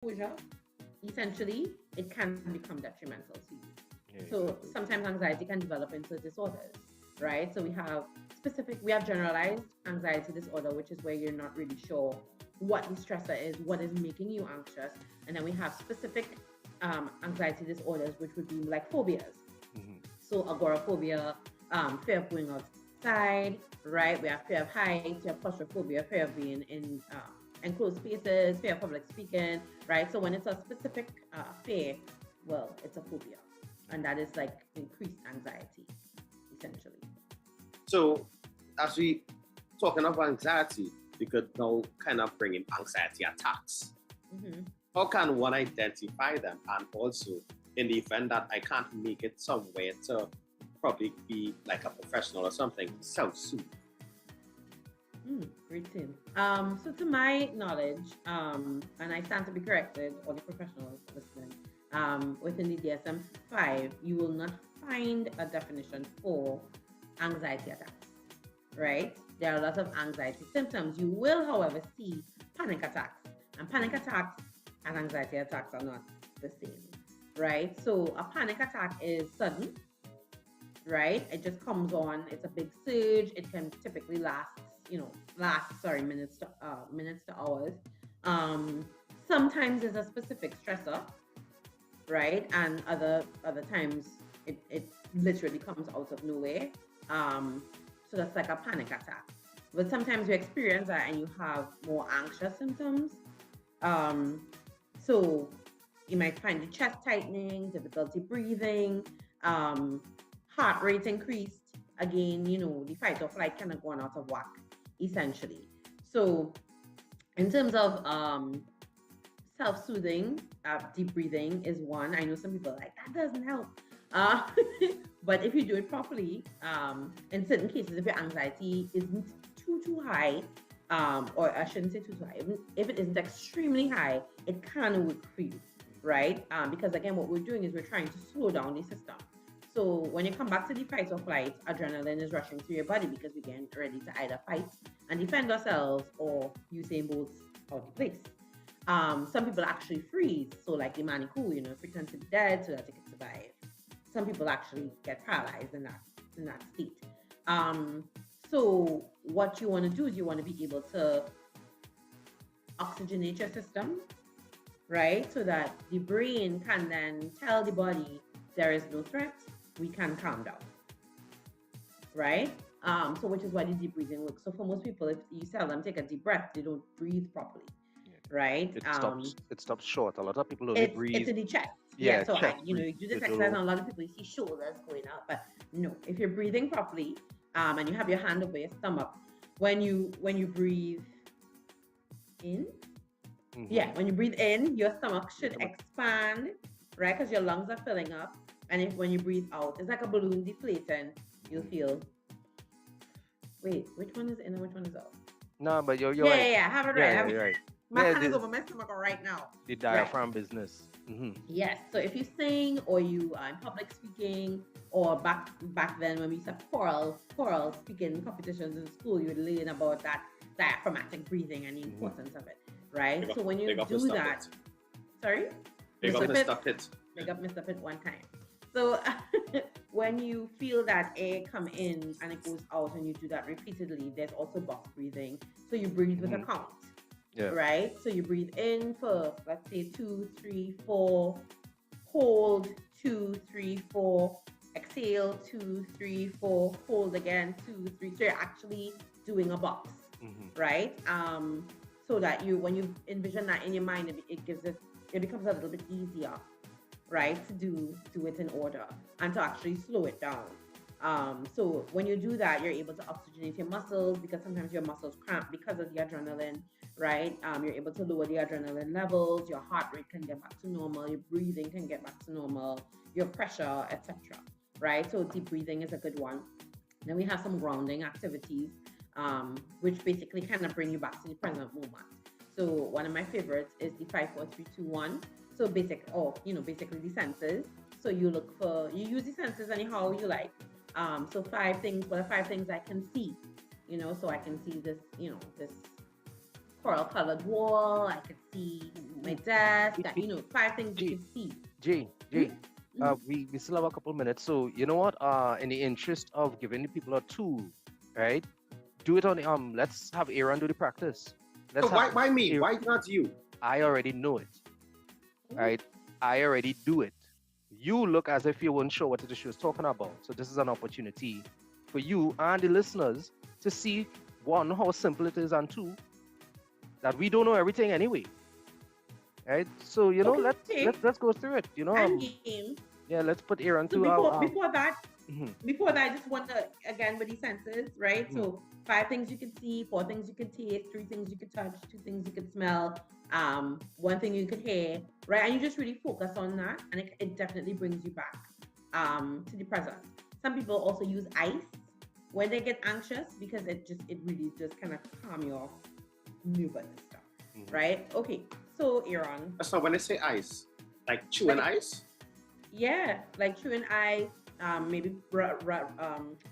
exposure, essentially, it can become detrimental to you. Yeah, So exactly. sometimes anxiety can develop into disorders, right? So we have generalized anxiety disorder, which is where you're not really sure what the stressor is, what is making you anxious. And then we have specific anxiety disorders, which would be like phobias. Hmm. So agoraphobia, fear of going outside, right? We have fear of heights, we have claustrophobia, fear of being in enclosed spaces, fear of public speaking, right? So when it's a specific fear, well, it's a phobia, and that is like increased anxiety, essentially. So, as we talking of anxiety, we could now kind of bring in anxiety attacks. Mm-hmm. How can one identify them? And also, in the event that I can't make it somewhere to probably be like a professional or something, self-soothe. Great thing. So to my knowledge, and I stand to be corrected, or the professionals listening, within the DSM-5, you will not find a definition for anxiety attacks, right? There are a lot of anxiety symptoms. You will, however, see panic attacks, and panic attacks and anxiety attacks are not the same, right? So a panic attack is sudden, right? It just comes on. It's a big surge. It can typically last minutes to hours. Um, Sometimes there's a specific stressor, right? And other times it literally comes out of nowhere. Um, so that's like a panic attack. But sometimes you experience that and you have more anxious symptoms. Um, so you might find the chest tightening, difficulty breathing, um, heart rate increased. Again, the fight or flight kind of going out of whack, essentially. So in terms of self-soothing, deep breathing is one. I know some people are like that doesn't help. Uh, but if you do it properly, in certain cases, if your anxiety isn't too high, or I shouldn't say too high, even if it isn't extremely high, it can work for you, right? Because again, what we're doing is we're trying to slow down the system. So when you come back to the fight or flight, adrenaline is rushing through your body because we're getting ready to either fight and defend ourselves or Usain Bolt's out the place. Some people actually freeze, so like the man who pretend to be dead so that they can survive. Some people actually get paralyzed in that state. Um, so what you want to do is you want to be able to oxygenate your system, right? So that the brain can then tell the body there is no threat, we can calm down, right? So which is why the deep breathing works. So for most people, if you tell them take a deep breath, they don't breathe properly, Yeah. right? It stops short. A lot of people only It's breathe. in the chest. Yeah, Yeah, so chest breathe. you do They this exercise, and do. a lot of people you see shoulders going up, but no, if you're breathing properly, and you have your hand over your stomach, when you breathe in, Hmm. yeah, when you breathe in, your stomach Your should stomach. expand, right? Because your lungs are filling up, and if when you breathe out, it's like a balloon deflating. You'll Hmm. feel. Wait, which one is in and which one is out? No, but you're Yeah, right. yeah, yeah. I have it Yeah, right. yeah, you're right. My Yeah, hand is over my stomach right now. the Right. diaphragm business. Hmm. Yes. So if you sing or you are in public speaking, or back then when we used to have choral speaking competitions in school, you'd learn about that diaphragmatic breathing and the Hmm. importance of it, right? Big So up, when you big up do Mr. that, Pitt. sorry, Big up Mr. Pitt, Mr. Pitt. big up Mr. Pitt one time. So when you feel that air come in and it goes out, and you do that repeatedly, there's also box breathing. So you breathe with a Hmm. count, Yeah. right? So you breathe in for, let's say, 2, 3, 4, hold 2, 3, 4, exhale 2, 3, 4, hold again 2, 3. So you're actually doing a box, Hmm. right? So that when you envision that in your mind, it becomes a little bit easier, right, to do it in order and to actually slow it down. So when you do that, you're able to oxygenate your muscles, because sometimes your muscles cramp because of the adrenaline, right? You're able to lower the adrenaline levels, your heart rate can get back to normal, your breathing can get back to normal, your pressure, etc. Right? So deep breathing is a good one. Then we have some grounding activities, which basically kind of bring you back to the present moment. So one of my favorites is the 5, 4, 3, 2, 1. So basically the senses. So you use the senses anyhow you like. So five things. What are five things I can see? So I can see this, this coral colored wall. I could see my desk, that, 5 things you G, can see. G, Hmm? G. We still have a couple minutes, so you know what? In the interest of giving the people a tool, right? Do it on the Let's have Aaron do the practice. So Let's have. why me? Aaron- Why not you? I already know it, Ooh, right? I already do it. You look as if you weren't sure what the show is talking about. So this is an opportunity for you and the listeners to see, one, how simple it is, and two, that we don't know everything anyway, right? So okay, let's go through it. I'm game. Yeah, let's put Aaron So to our mhm, before that, I just want to, again, with the senses, right? mhm, So 5 things you can see, 4 things you can taste, 3 things you can touch, 2 things you can smell, 1 thing you can hear, right? And you just really focus on that, and it definitely brings you back to the present. Some people also use ice when they get anxious because it really just kind of calm you off movement and stuff, mhm. right? Okay, so Aaron, So when I say ice, like chewing like, ice? yeah, like chewing ice, maybe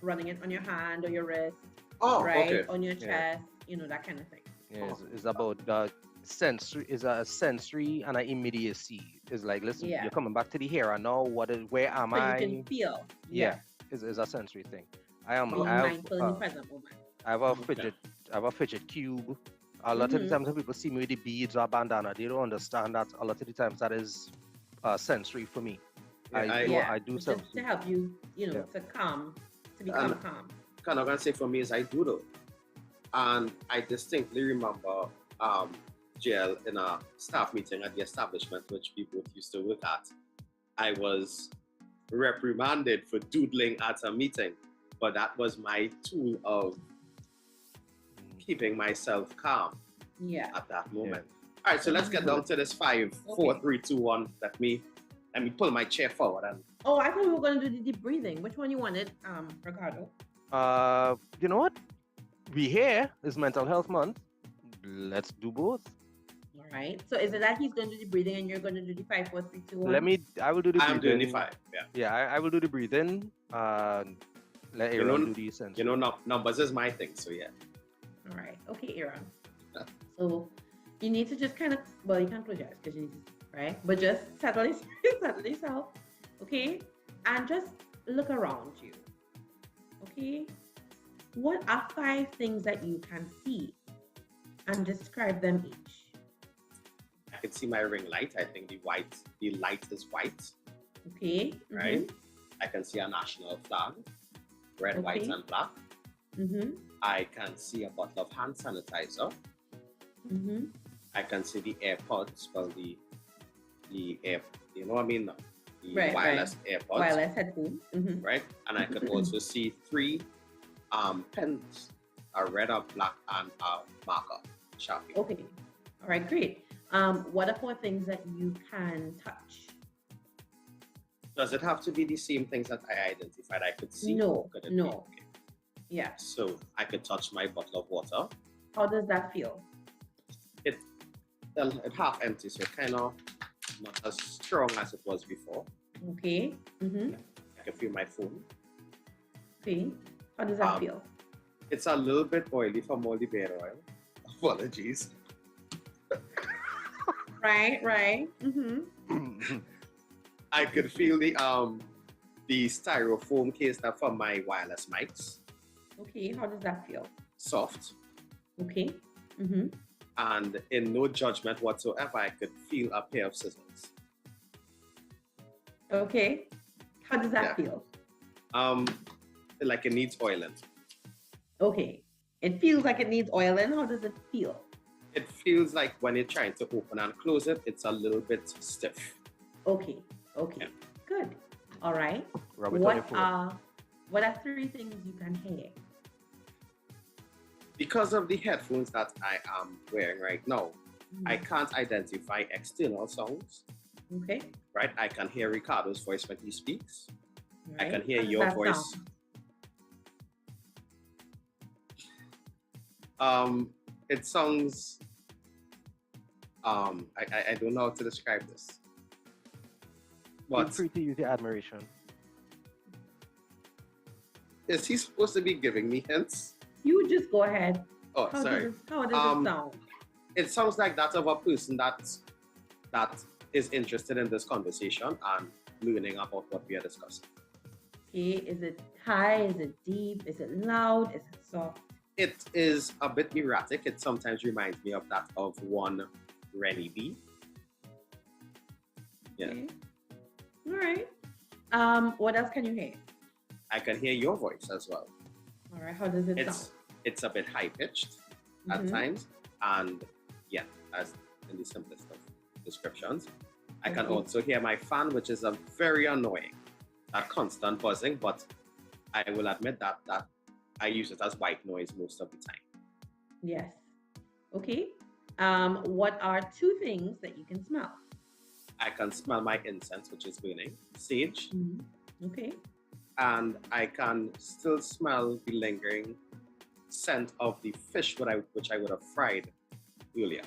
running it on your hand or your wrist, Oh, right, okay. on your Yeah, chest, that kind of thing. yeah. Oh, It's about sensory. Is a sensory and an immediacy. It's like, listen, Yeah, you're coming back to the here and now. Where am so you can I? feel. Yeah, Yes, is a sensory thing. I am. oh, being mindful in the present moment. I have a okay. fidget. I have a fidget cube. A lot of the Mm-hmm. times when people see me with the beads or bandana, they don't understand that a lot of the times that is sensory for me. Yeah, Yeah, I do it's just to sensory. help you, Yeah. to become and calm. kind of gonna say for me is I doodle. And I distinctly remember jail in a staff meeting at the establishment which we both used to work at. I was reprimanded for doodling at a meeting, but that was my tool of Mm, keeping myself calm Yeah. at that yeah. moment. All right, so let's get down to this 5, 4, 3, 2, 1. Let me pull my chair forward and Oh, I thought we were gonna do the deep breathing. Which one you wanted, Ricardo? You know what? We here is Mental Health Month. Let's do both. All right. So is it that he's going to do the breathing and you're going to do the 5, 4, 3, 2, 1? I will do the I'm doing the breathing. 5. Yeah. Yeah, I will do the breathing. Let You Aaron know, do the sensory. numbers is my thing, so yeah. All right. Okay, Aaron. So you need to just kind of, well, you can't close your eyes because you need to, right? But just settle yourself, okay? And just look around you, okay? What are 5 things that you can see? And describe them each. I can see my ring light. I think the light is white, Okay? right? I can see a national flag, red, white, Okay. and black. Mm-hmm. I can see a bottle of hand sanitizer. Mm-hmm. I can see the AirPods, well, the air, you know what I mean? No? The Right, wireless AirPods, Wireless headphones. Mm-hmm. right? And I could also see 3 pens, a red, a black, and a marker, Sharpie. Okay. All right, great. What are 4 things that you can touch? Does it have to be the same things that I identified I could see? No, Or could it be? no. Okay. Yeah. So I could touch my bottle of water. How does that feel? It half empty, so kind of not as strong as it was before. Okay. Mm-hmm. I can feel my phone. Okay. How does that Um, feel? It's a little bit oily from all the bear oil. Apologies. Right. Mm-hmm. I could feel the styrofoam case that for my wireless mics, Okay. How does that feel? soft, Okay. Mm-hmm. and in no judgment whatsoever, I could feel a pair of scissors. Okay. How does that Yeah. feel? Like it needs oiling. Okay. It feels like it needs oiling. How does it feel? It feels like when you're trying to open and close it, it's a little bit stiff. Okay. Yeah. Good. All right. Rub it on your What are 3 things you can hear? Because of the headphones that I am wearing right now, I can't identify external sounds, Okay. right? I can hear Ricardo's voice when he speaks. I Right. can hear How does your that voice. sound? It sounds, I don't know how to describe this. Feel But free to use your admiration. is he supposed to be giving me hints? You just go ahead. Oh, sorry. How does it sound? It sounds like that of a person that that is interested in this conversation and learning about what we are discussing. Okay, is it high? Is it deep? Is it loud? Is it soft? It is a bit erratic. It sometimes reminds me of that of one Rennie B. Yeah. Okay. All right. What else can you hear? I can hear your voice as well. All right. How does it sound? It's a bit high pitched at times, and yeah, as in the simplest of descriptions. I can also hear my fan, which is a very annoying, that constant buzzing. But I will admit that I use it as white noise most of the time. Yes. Okay. What are two things that you can smell? I can smell my incense, which is burning, sage, Okay. and I can still smell the lingering scent of the fish which I would have fried earlier.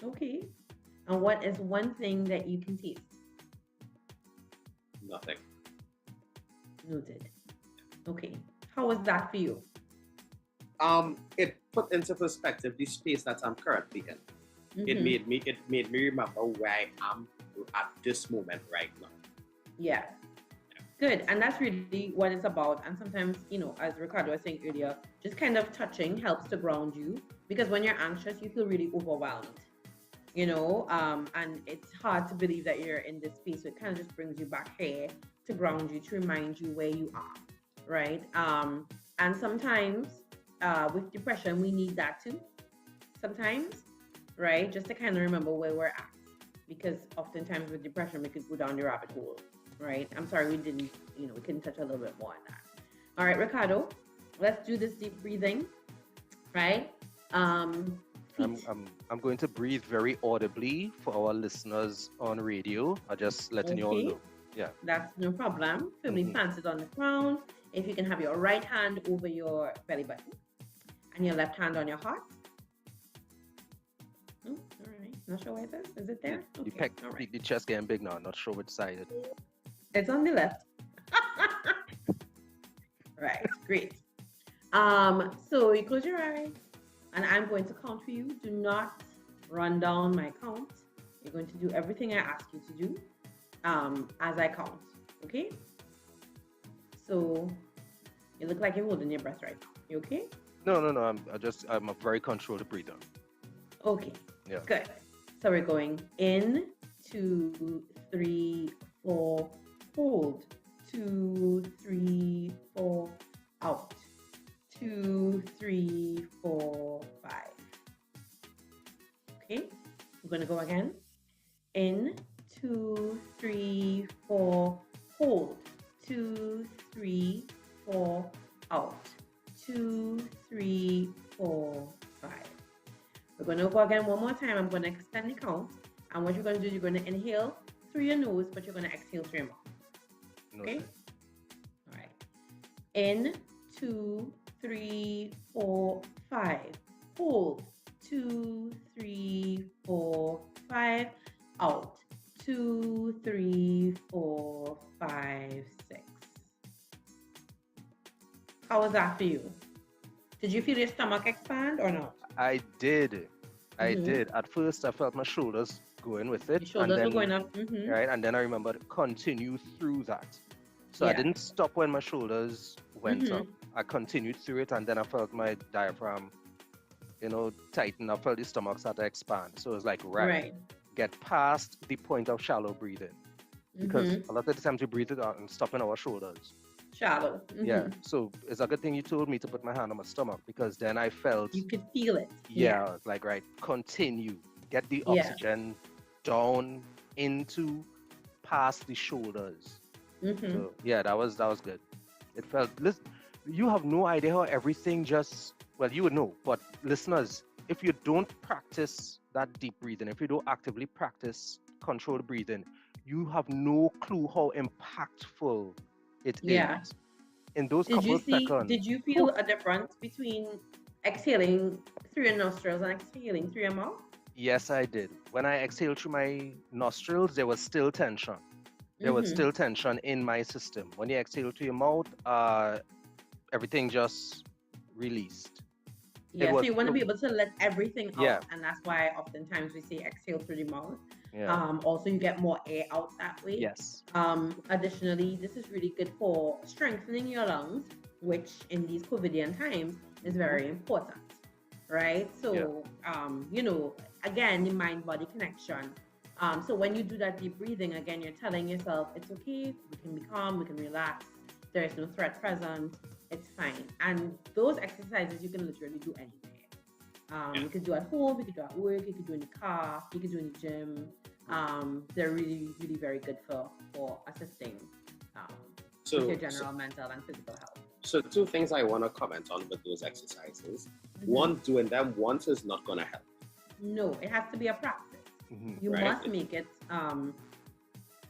Okay. And what is one thing that you can taste? Nothing. Noted. Okay. How was that for you? It put into perspective the space that I'm currently in. It made me remember where I am at this moment right now. Yeah. Good. And that's really what it's about. And sometimes, as Ricardo was saying earlier, just kind of touching helps to ground you, because when you're anxious, you feel really overwhelmed, and it's hard to believe that you're in this space. So it kind of just brings you back here to ground you, to remind you where you are, right? And sometimes with depression, we need that too. Sometimes, right? Just to kind of remember where we're at. Because oftentimes with depression, we could go down the rabbit hole, right? I'm sorry we didn't, we couldn't touch a little bit more on that. All right, Ricardo, let's do this deep breathing, right? I'm going to breathe very audibly for our listeners on radio. I'm just letting you all know. Yeah. That's no problem. Firmly planted on the ground. If you can have your right hand over your belly button and your left hand on your heart. All right. Not sure where it is. Is it there? Okay. The chest getting big now. Not sure which side it is. It's on the left. Right. Great. So you close your eyes and I'm going to count for you. Do not run down my count. You're going to do everything I ask you to do as I count. Okay? So you look like you're holding your breath right now. You okay? No. I'm a very controlled breather. Okay. Yeah. Good. So we're going in, 2, 3, 4, hold. 2, 3, 4, out. 2, 3, 4, 5. Okay. We're going to go again. In, 2, 3, 4, hold. 2, 3, 4, out. 2, 3, 4, 5. We're going to go again one more time. I'm going to extend the count. And what you're going to do, you're going to inhale through your nose, but you're going to exhale through your mouth. Okay? All right. In, 2, 3, 4, 5. Hold. 2, 3, 4, 5. Out. 2, 3, 4, 5, 6. How was that for you? Did you feel your stomach expand or not? I did. At first, I felt my shoulders going with it. Your shoulders were going up. Right, and then I remembered to continue through that. So I didn't stop when my shoulders went up. I continued through it, and then I felt my diaphragm, tighten. I felt the stomach start to expand. So it was like, right. Get past the point of shallow breathing. Because a lot of the times we breathe it out and stopping our shoulders. Shallow. Yeah. So it's a good thing you told me to put my hand on my stomach, because then I felt you could feel it. Yeah. Like, right, continue. Get the oxygen down into past the shoulders. So, that was good. It felt, listen, you have no idea how everything just, well, you would know, but listeners, if you don't practice that deep breathing, if you don't actively practice controlled breathing, you have no clue how impactful it is. In those couple of seconds. Did you feel a difference between exhaling through your nostrils and exhaling through your mouth? Yes, I did. When I exhaled through my nostrils, there was still tension. There was still tension in my system. When you exhale through your mouth, everything just released. Yeah, so you want to be able to let everything out. And that's why oftentimes we say exhale through the mouth. Yeah. Also, you get more air out that way. Yes. Additionally, this is really good for strengthening your lungs, which in these COVIDian times is very important, right? Yeah. So, again, the mind-body connection. So when you do that deep breathing, again, you're telling yourself, it's okay, we can be calm, we can relax, there is no threat present, it's fine. And those exercises you can literally do anywhere. You could do at home, you could do at work, you could do in the car, you could do in the gym. They're really, really very good for assisting with your general mental and physical health. So two things I want to comment on with those exercises. One, doing them once is not going to help. No, it has to be a practice. You Right. must make it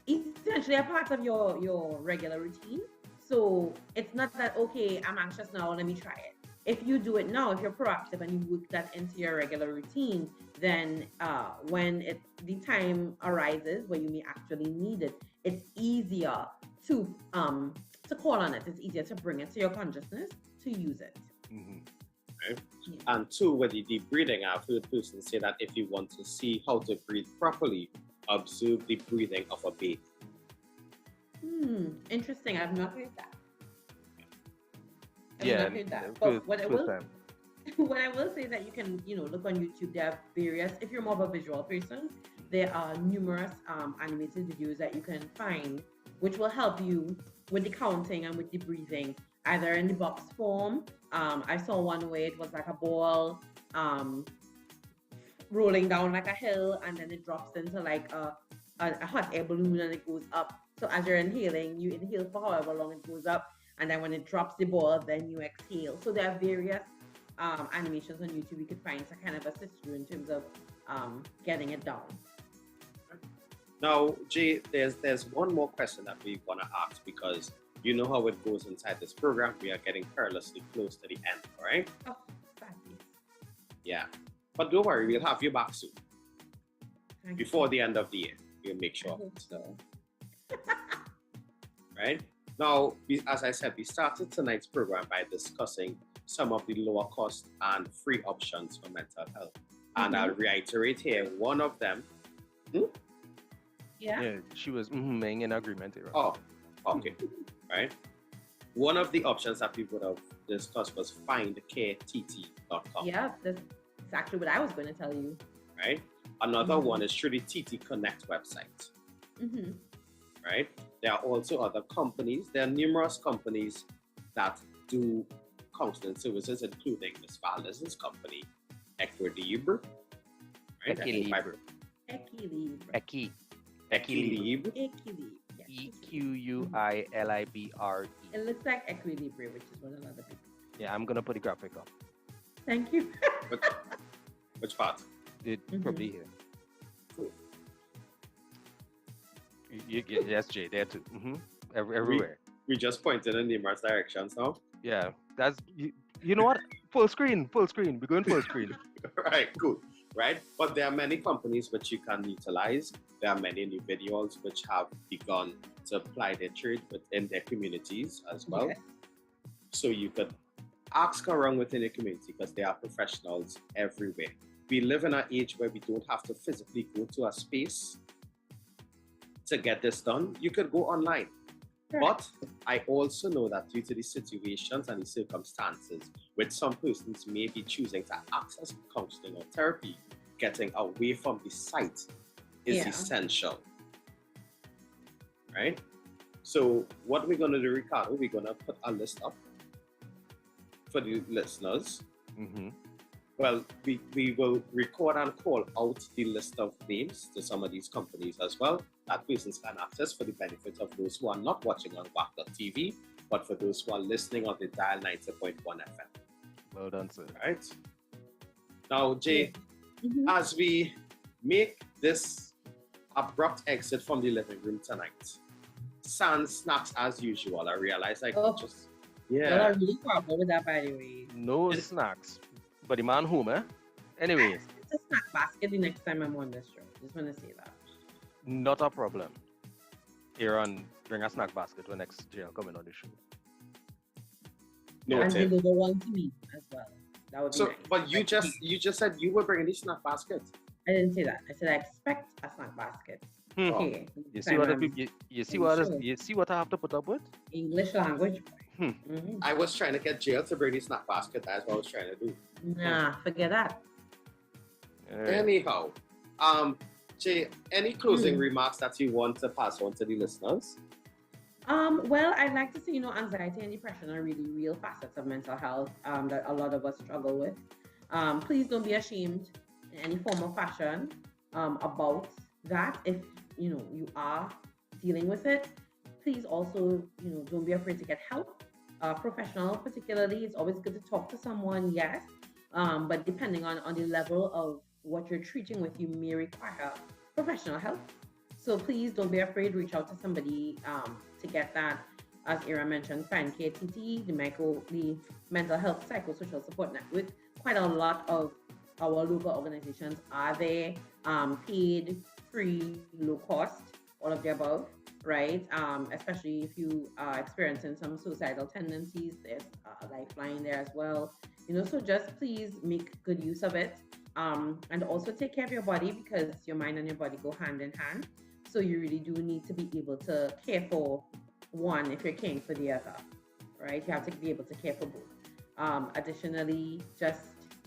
essentially a part of your regular routine. So it's not that, okay, I'm anxious now, let me try it. If you do it now, if you're proactive and you work that into your regular routine, then when the time arises where you may actually need it, it's easier to call on it. It's easier to bring it to your consciousness to use it. Right? Yeah. And two, with the deep breathing, I've heard persons say that if you want to see how to breathe properly, observe the breathing of a baby. Interesting. I've not heard that. But what I will say that you can, look on YouTube. There are various, if you're more of a visual person, there are numerous animated videos that you can find, which will help you with the counting and with the breathing, either in the box form. I saw one where it was like a ball rolling down like a hill, and then it drops into like a hot air balloon and it goes up. So as you're inhaling, you inhale for however long it goes up, and then when it drops the ball, then you exhale. So there are various animations on YouTube you could find to kind of assist you in terms of getting it down. Now, Jay, there's one more question that we want to ask, because you know how it goes inside this program. We are getting perilously close to the end, all right? Oh, fabulous. Yeah. But don't worry, we'll have you back soon. Before the end of the year. We'll make sure. So. Right? Now, as I said, we started tonight's program by discussing some of the lower cost and free options for mental health. And I'll reiterate here, one of them. Yeah, she was in agreement here. Oh, okay. Right. One of the options that we would have discussed was findcarett.com. Yeah, that's exactly what I was going to tell you. Right. Another one is through the TT Connect website. Right. There are also other companies. There are numerous companies that do counseling services, including Ms. Valdez's company, Equilibre. Right? Equilibre. Equilibre. EQUILIBRE. It looks like Equilibre, which is one of the other people. Yeah, I'm gonna put the graphic up. Thank you. Which part? Probably here. Cool. Yes, Jay, there too. Everywhere. We just pointed in numerous directions now. Yeah, that's you know what? Full screen. We're going full screen. Right, cool. Right, but there are many companies which you can utilize. There are many individuals which have begun to apply their trade within their communities as well. Okay. So you could ask around within the community, because there are professionals everywhere. We live in an age where we don't have to physically go to a space to get this done. You could go online. Right. But I also know that due to the situations and the circumstances, which some persons may be choosing to access counseling or therapy, getting away from the site is essential. Right? So what we're going to do, Ricardo, we're going to put a list up for the listeners. Well, we will record and call out the list of names to some of these companies as well, that persons can access for the benefit of those who are not watching on WACK.tv, but for those who are listening on the dial 90.1 FM. Well done, sir. Right. Now, Jay, as we make this abrupt exit from the living room tonight, sans snacks as usual, I realize I could just... Well, I'm really proud with that, by the way. No snacks. But the man home, Anyway. It's a snack basket the next time I'm on this show. Just want to say that. Not a problem. Aaron, bring a snack basket when next year coming on the show. And you the one to me as well. That would be nice. But you just said you were bringing the snack basket. I didn't say that. I said I expect a snack basket. Hmm. Oh, Okay, You see time what the I'm people you see in what show. you see what I have to put up with? English language. Hmm. I was trying to get jail to bring the snack basket. That's what I was trying to do. Hmm. Nah, forget that. All right. Anyhow, um, Jay, any closing Hmm. remarks that you want to pass on to the listeners? Well, I'd like to say, anxiety and depression are really real facets of mental health that a lot of us struggle with. Please don't be ashamed in any form of fashion about that. If you are dealing with it, please also, don't be afraid to get help. Professional, particularly, it's always good to talk to someone, yes. But depending on the level of what you're treating with, you may require professional help. So please don't be afraid. Reach out to somebody to get that. As Ira mentioned, find KTT, the mental health psychosocial support network. Quite a lot of our local organizations are there, paid, free, low cost, all of the above, right? Especially if you are experiencing some suicidal tendencies, there's a lifeline there as well. So just please make good use of it. And also take care of your body because your mind and your body go hand in hand. So you really do need to be able to care for one if you're caring for the other, right? You have to be able to care for both. Additionally, just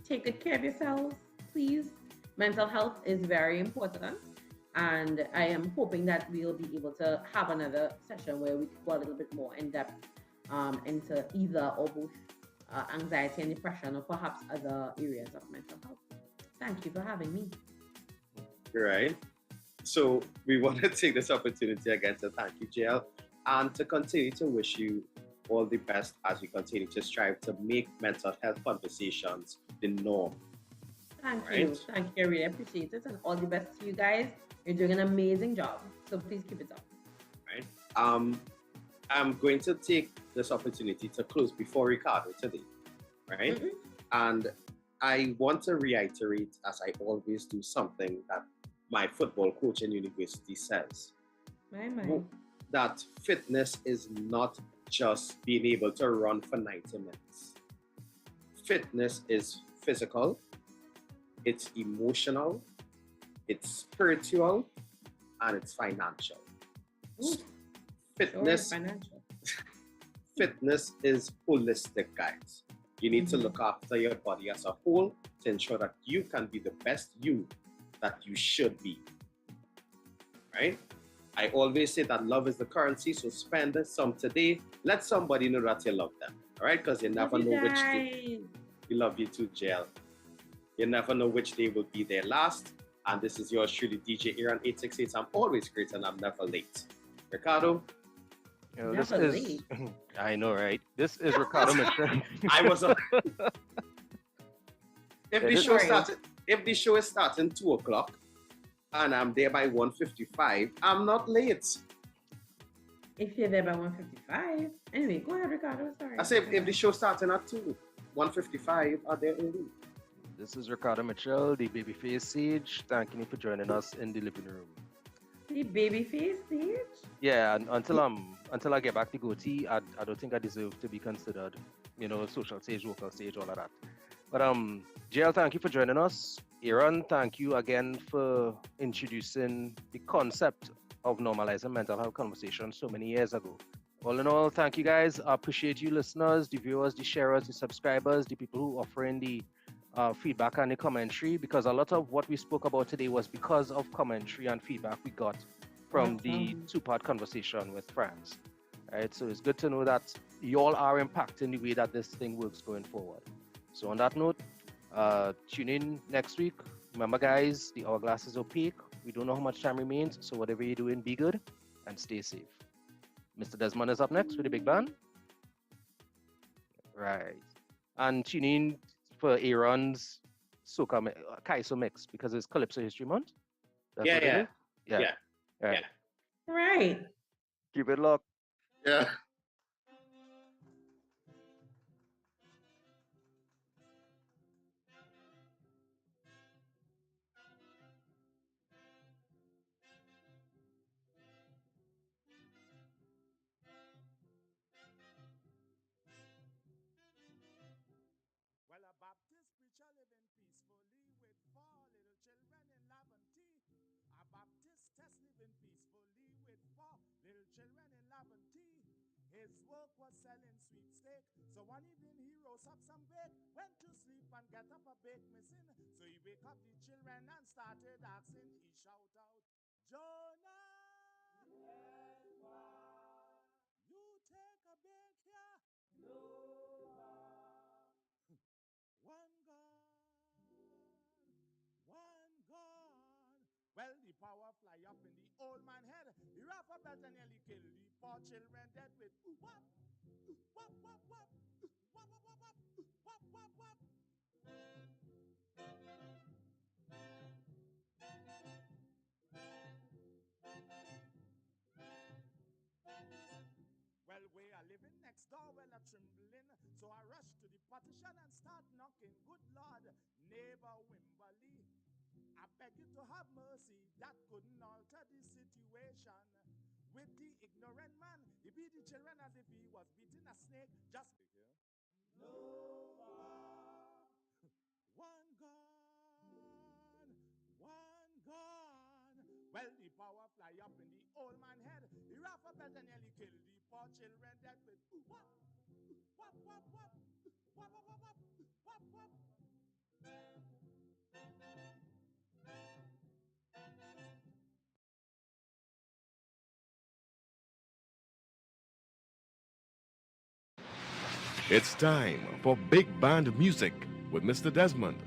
take good care of yourselves, please. Mental health is very important. And I am hoping that we'll be able to have another session where we go a little bit more in depth into either or both anxiety and depression, or perhaps other areas of mental health. Thank you for having me. Right. So we want to take this opportunity again to thank you, JL, and to continue to wish you all the best as you continue to strive to make mental health conversations the norm. Thank you. Right. Thank you. I really appreciate it. And all the best to you guys. You're doing an amazing job. So please keep it up. Right. I'm going to take this opportunity to close before Ricardo today. Right. Mm-mm. And I want to reiterate, as I always do, something that my football coach in university says, My. that fitness is not just being able to run for 90 minutes. Fitness is physical, it's emotional, it's spiritual, and it's financial. Ooh, sure, Fitness financial. fitness is holistic, guys. You need to Mhm. look after your body as a whole to ensure that you can be the best you that you should be. Right? I always say that love is the currency, so spend some today. Let somebody know that you love them. All right? Because you Love never you know which day. guys. We love you too, Jail. You never know which day will be their last. And this is yours truly, DJ Iran 868. I'm always great and I'm never late. Ricardo, This Never is late. I know, right? This is Ricardo Mitchell. I was if Yeah, the this- show Sorry. started, if the show is starting 2 o'clock and I'm there by 1:55, I'm not late. If you're there by 1:55. Anyway, go ahead, Ricardo. Sorry. I say if the show starting at 1:55, are there early? This is Ricardo Mitchell, the babyface sage. Thanking you for joining us in the living room. The baby face stage. Yeah, and until I get back to goatee, I don't think I deserve to be considered, social stage, vocal stage, all of that. But JL, thank you for joining us. Aaron, thank you again for introducing the concept of normalizing mental health conversation so many years ago. All in all, thank you guys. I appreciate you listeners, the viewers, the sharers, the subscribers, the people who offer in the feedback and the commentary, because a lot of what we spoke about today was because of commentary and feedback we got from the Awesome. two-part conversation with friends. Right, so it's good to know that you all are impacting the way that this thing works going forward. So on that note, tune in next week. Remember, guys, the hourglass is opaque. We don't know how much time remains, so whatever you're doing, be good and stay safe. Mr. Desmond is up next with the big band. Right. And tune in for Aaron's Kaiso mix because it's Calypso History Month. That's Yeah, what yeah, it is? Yeah. yeah, All right. All right. Keep it locked. yeah. Well, a Baptist preacher living peacefully with 4 little children in 70. His work was selling sweepstake. So one evening he rose up some bake, went to sleep and get up a bake missing. So he wake up the children and started asking. He shout out, Jonah, yes, God. You take a bake here. No. One God, one God. Well, the power fly up in the old man head. He wrap a belt and nearly kill the poor children dead with whop, whop, whop, whop, whop, whop, whop, whop, whop, whop. Well, we are living next door, well, a trembling. So I rush to the partition and start knocking. Good Lord, neighbor Wimberly, I beg you to have mercy. That couldn't alter the situation. With the ignorant man, he beat the children as if he was beating a snake. Just here. No. One God, one God. Well, the power fly up in the old man head. He wrap a belt and nearly kill the poor children dead with whop, whop, whop, whop, whop, whop, whop, whop, whop. It's time for Big Band Music with Mr. Desmond.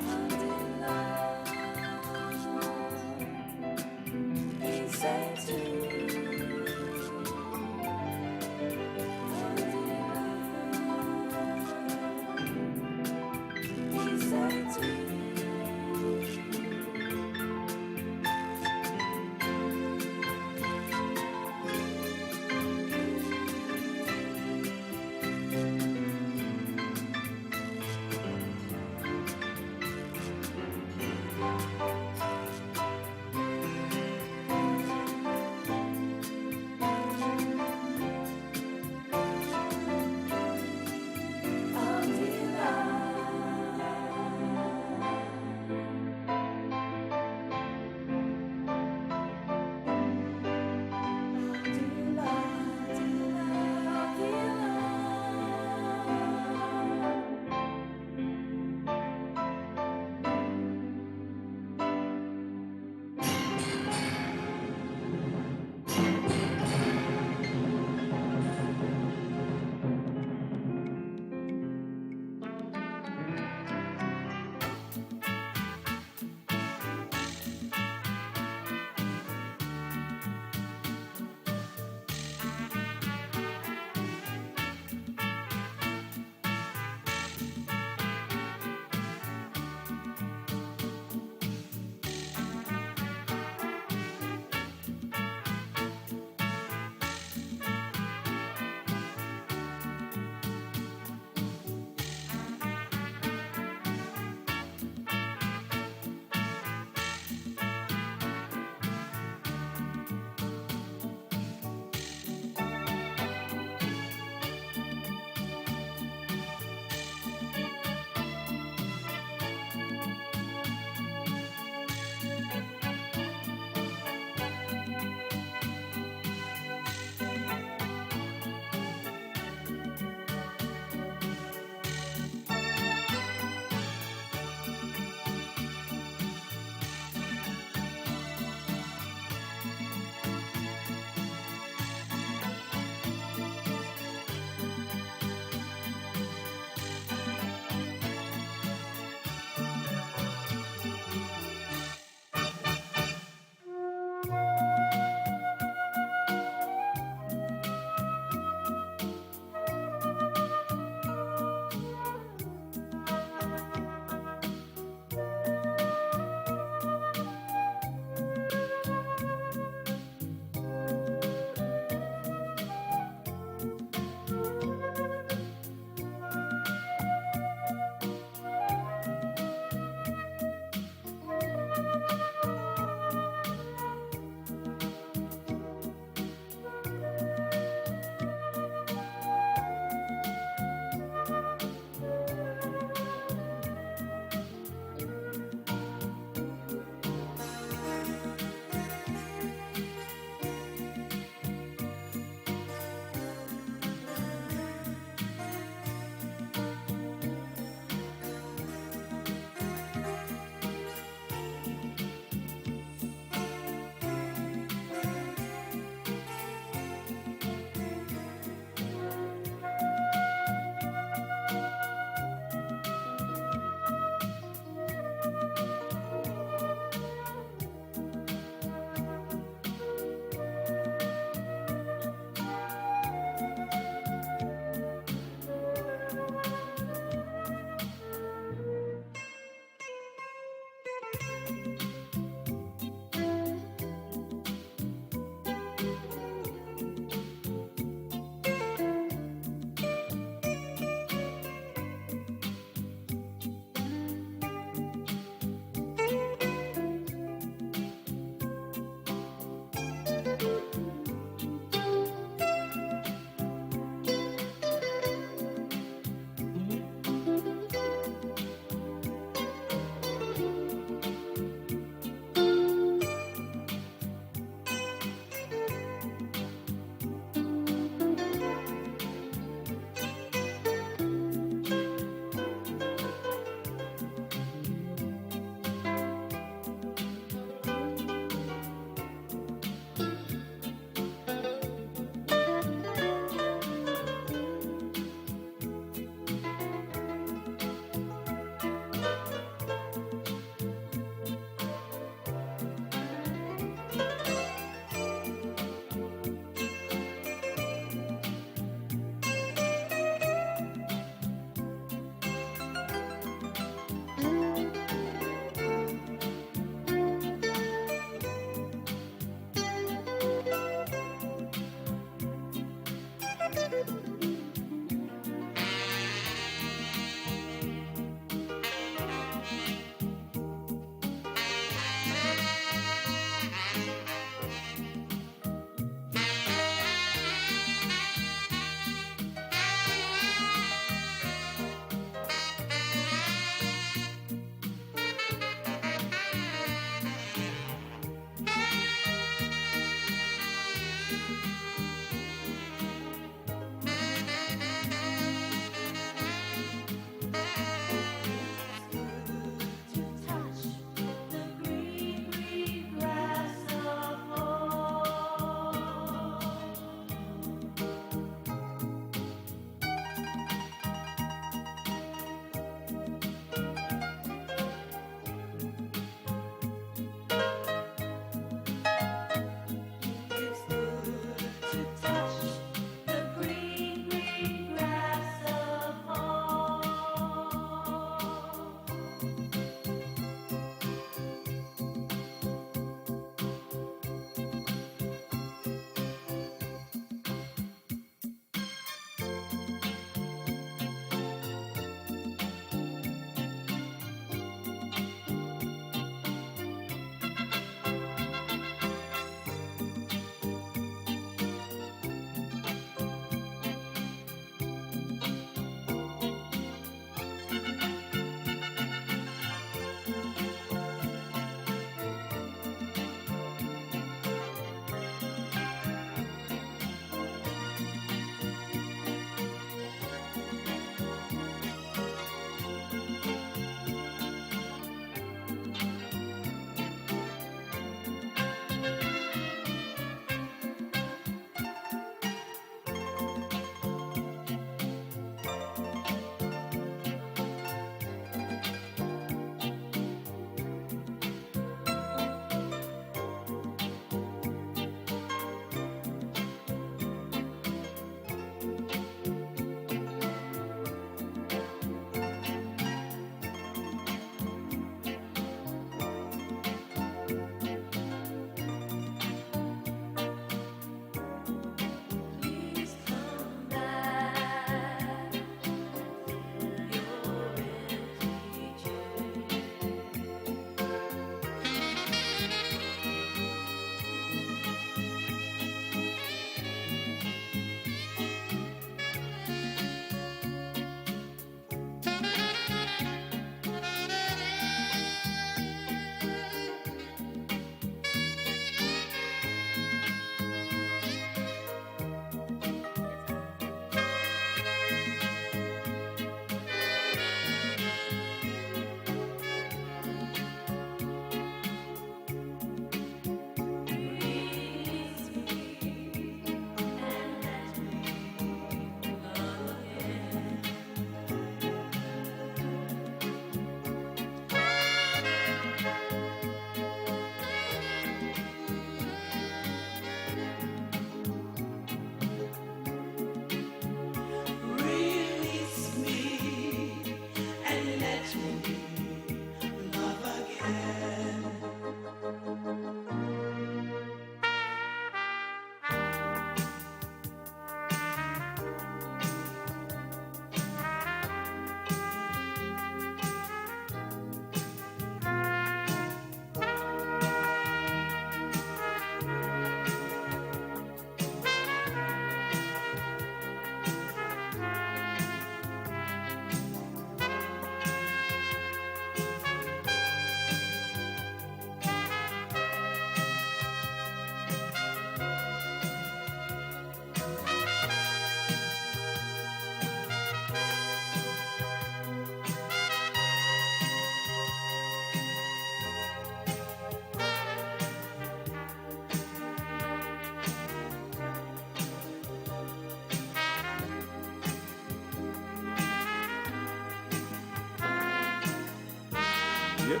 Yep.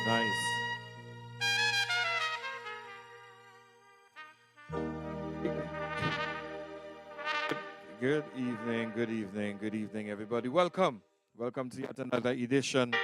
Nice. Good evening, good evening, good evening, everybody. Welcome. Welcome to yet another edition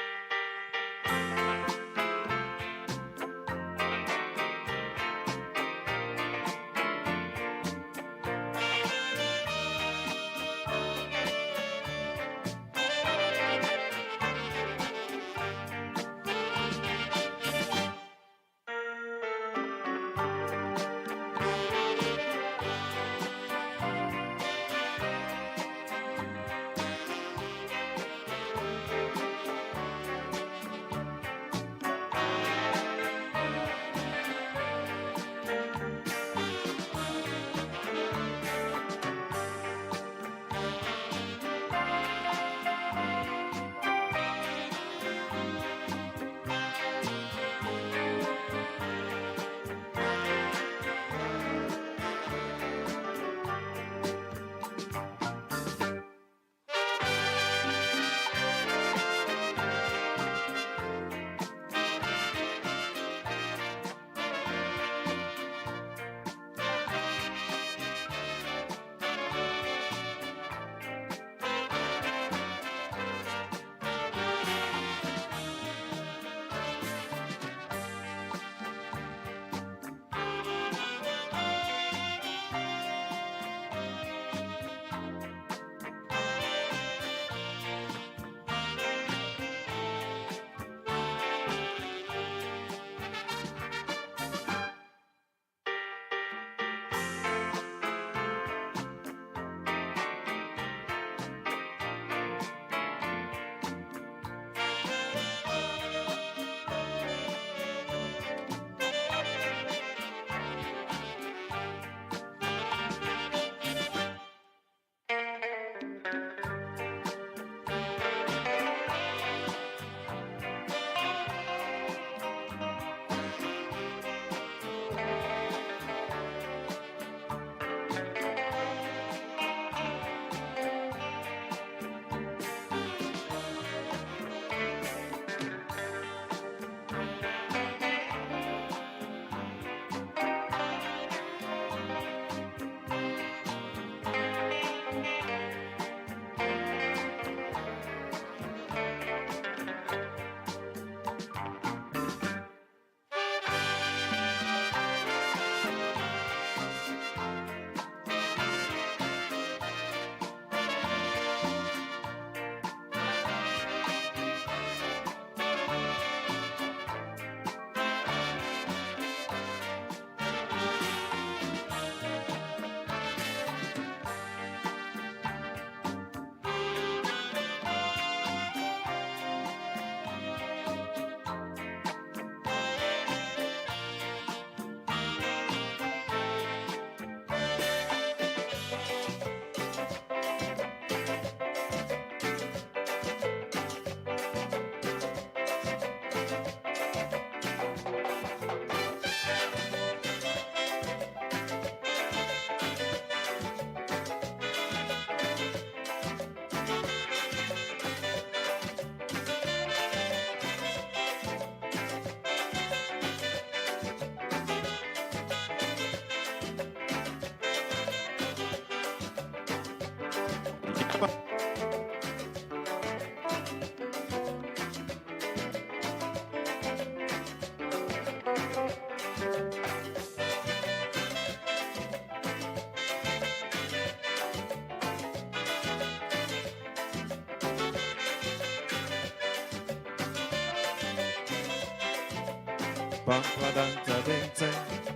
Bum, ba, dum, da, ding, ding.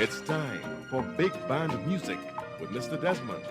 It's time for Big Band Music with Mr. Desmond.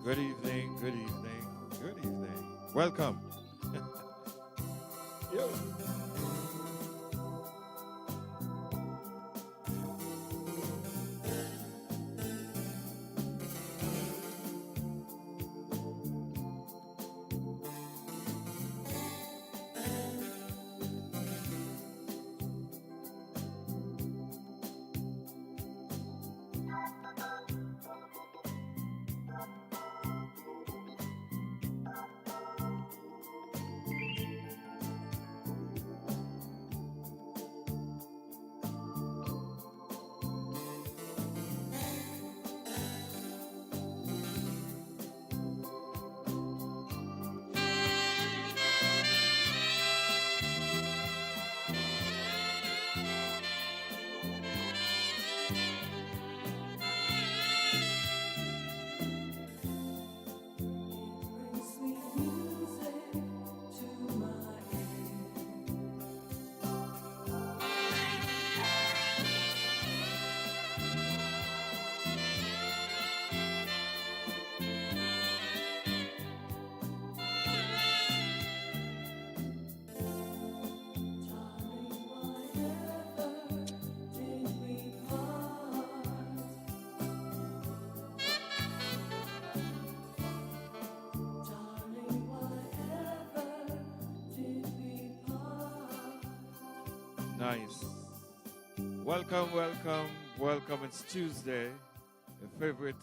Good evening, good evening, good evening. Welcome. Yo. Nice. Welcome, welcome, welcome. It's Tuesday, the favorite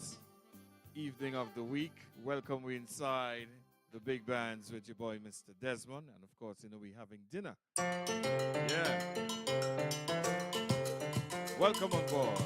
evening of the week. Welcome, we inside the big bands with your boy, Mr. Desmond. And of course, we having dinner. Yeah. Welcome on board.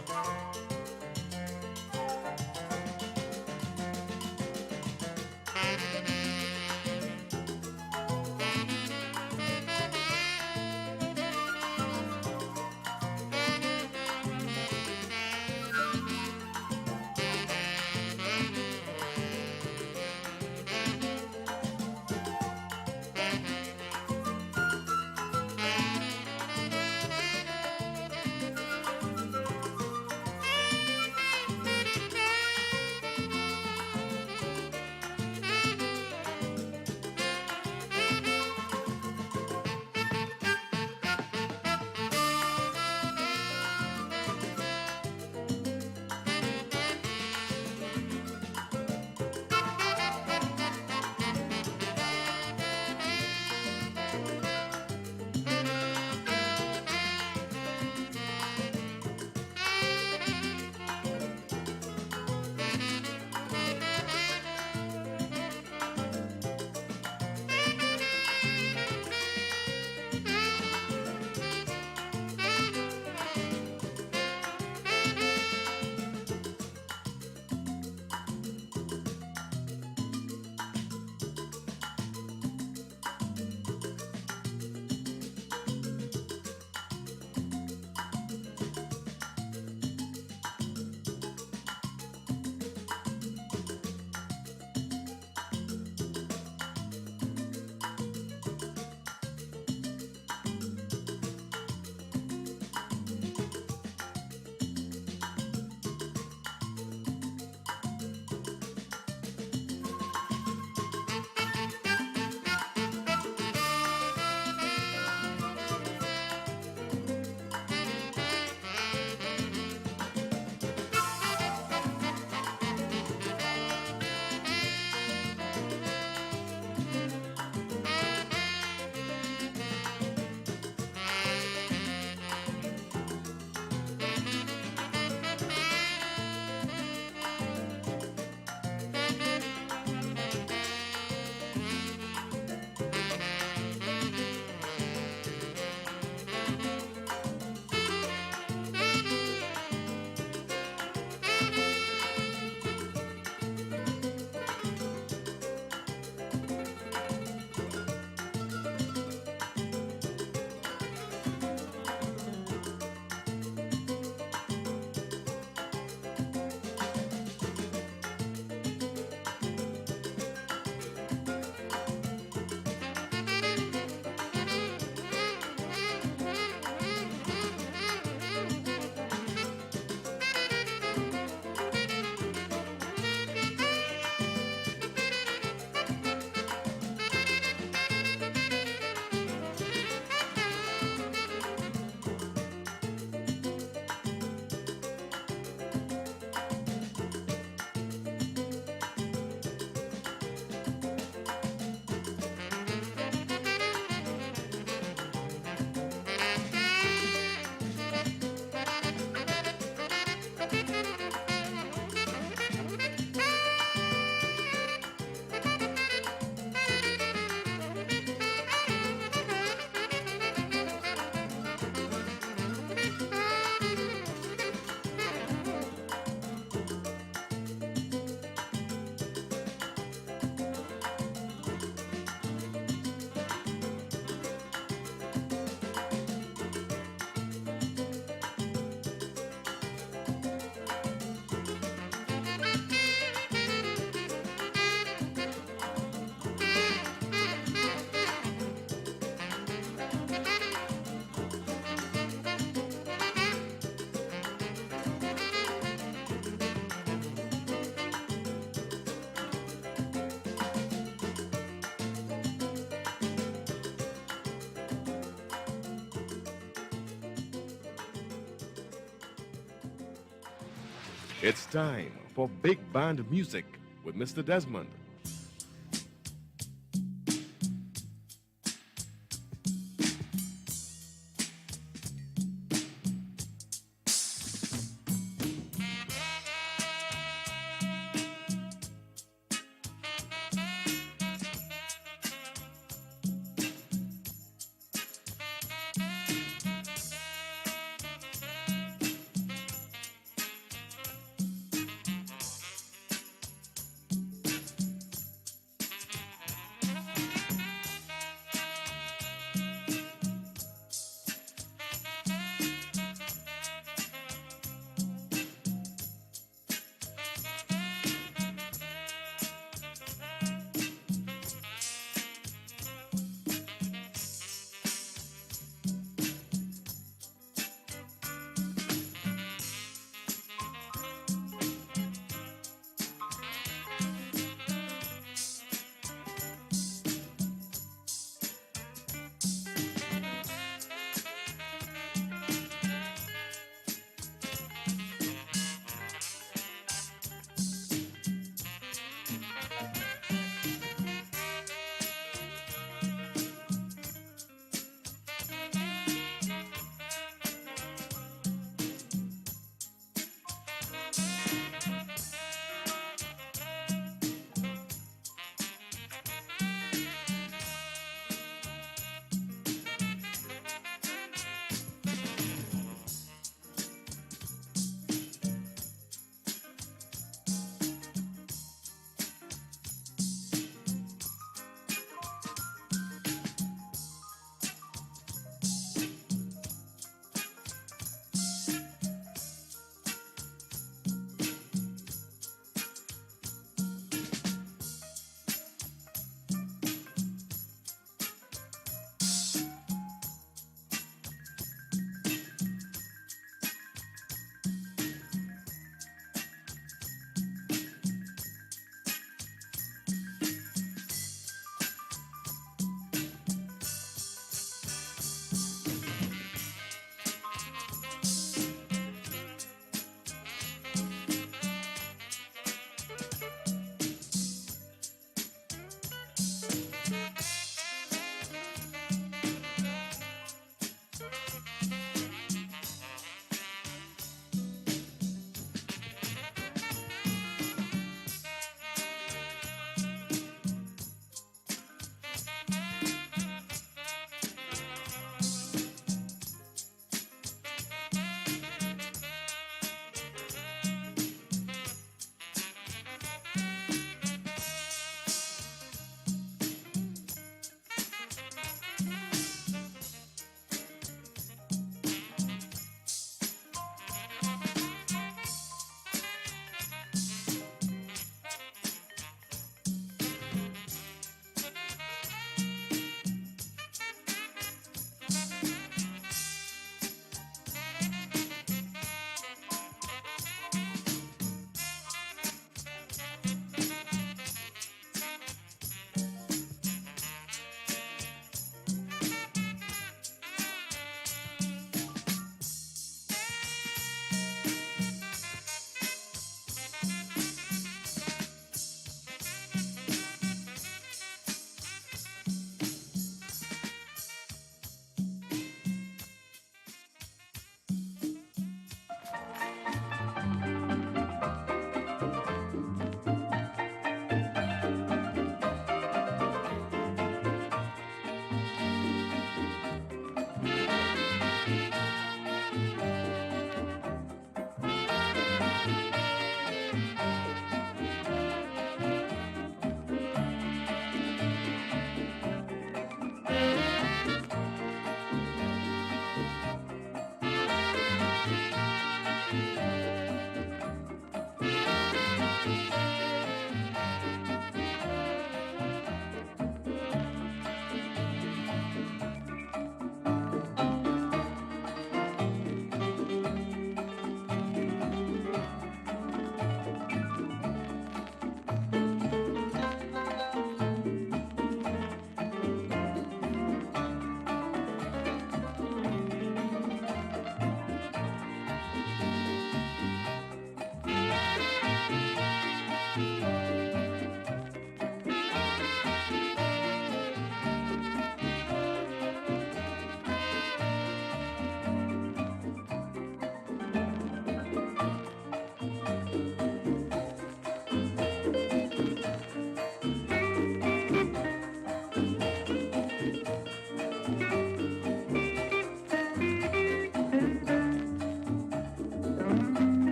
It's time for Big Band Music with Mr. Desmond.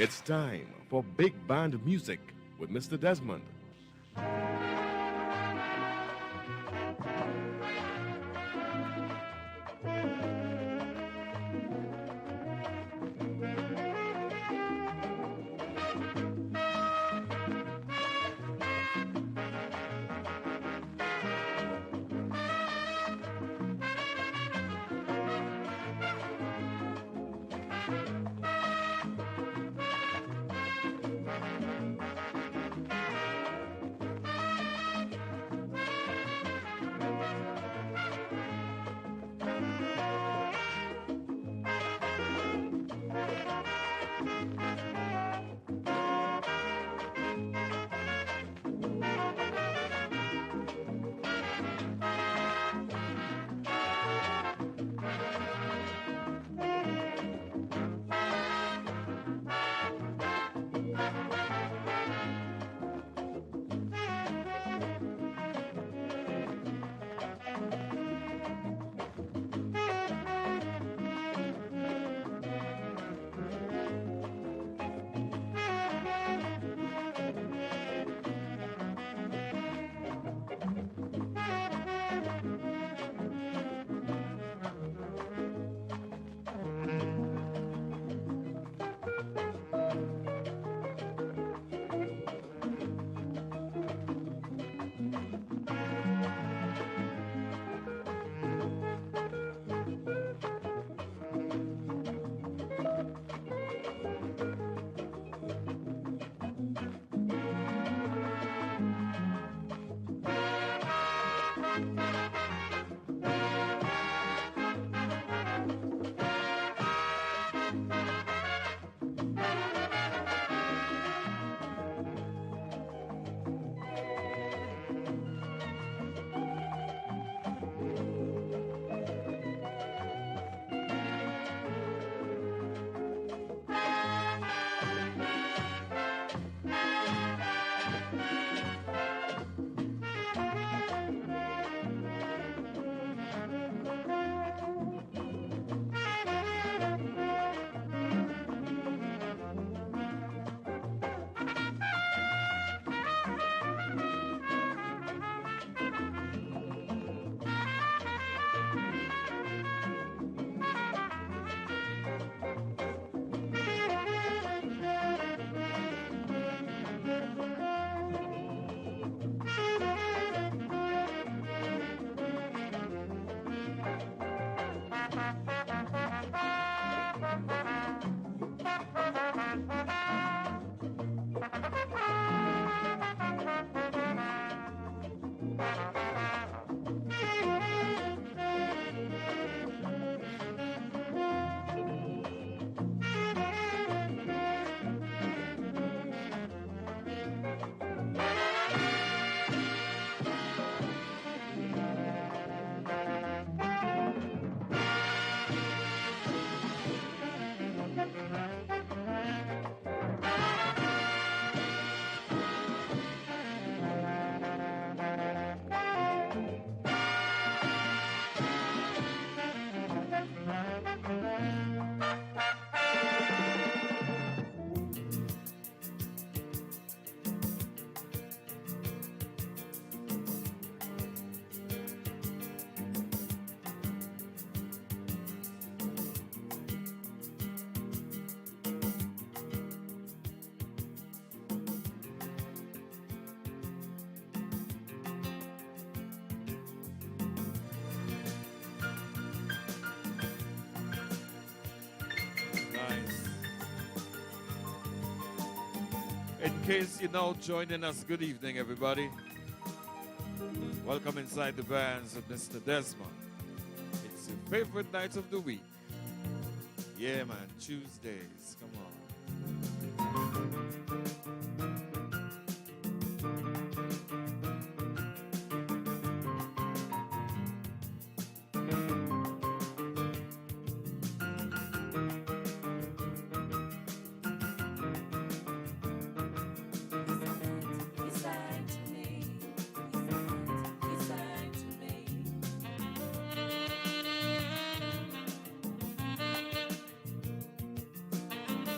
It's time for Big Band Music with Mr. Desmond. Nice. In case you're now joining us, good evening, everybody. Welcome inside the bands of Mr. Desmond. It's your favorite night of the week. Yeah, man, Tuesdays. Come on. You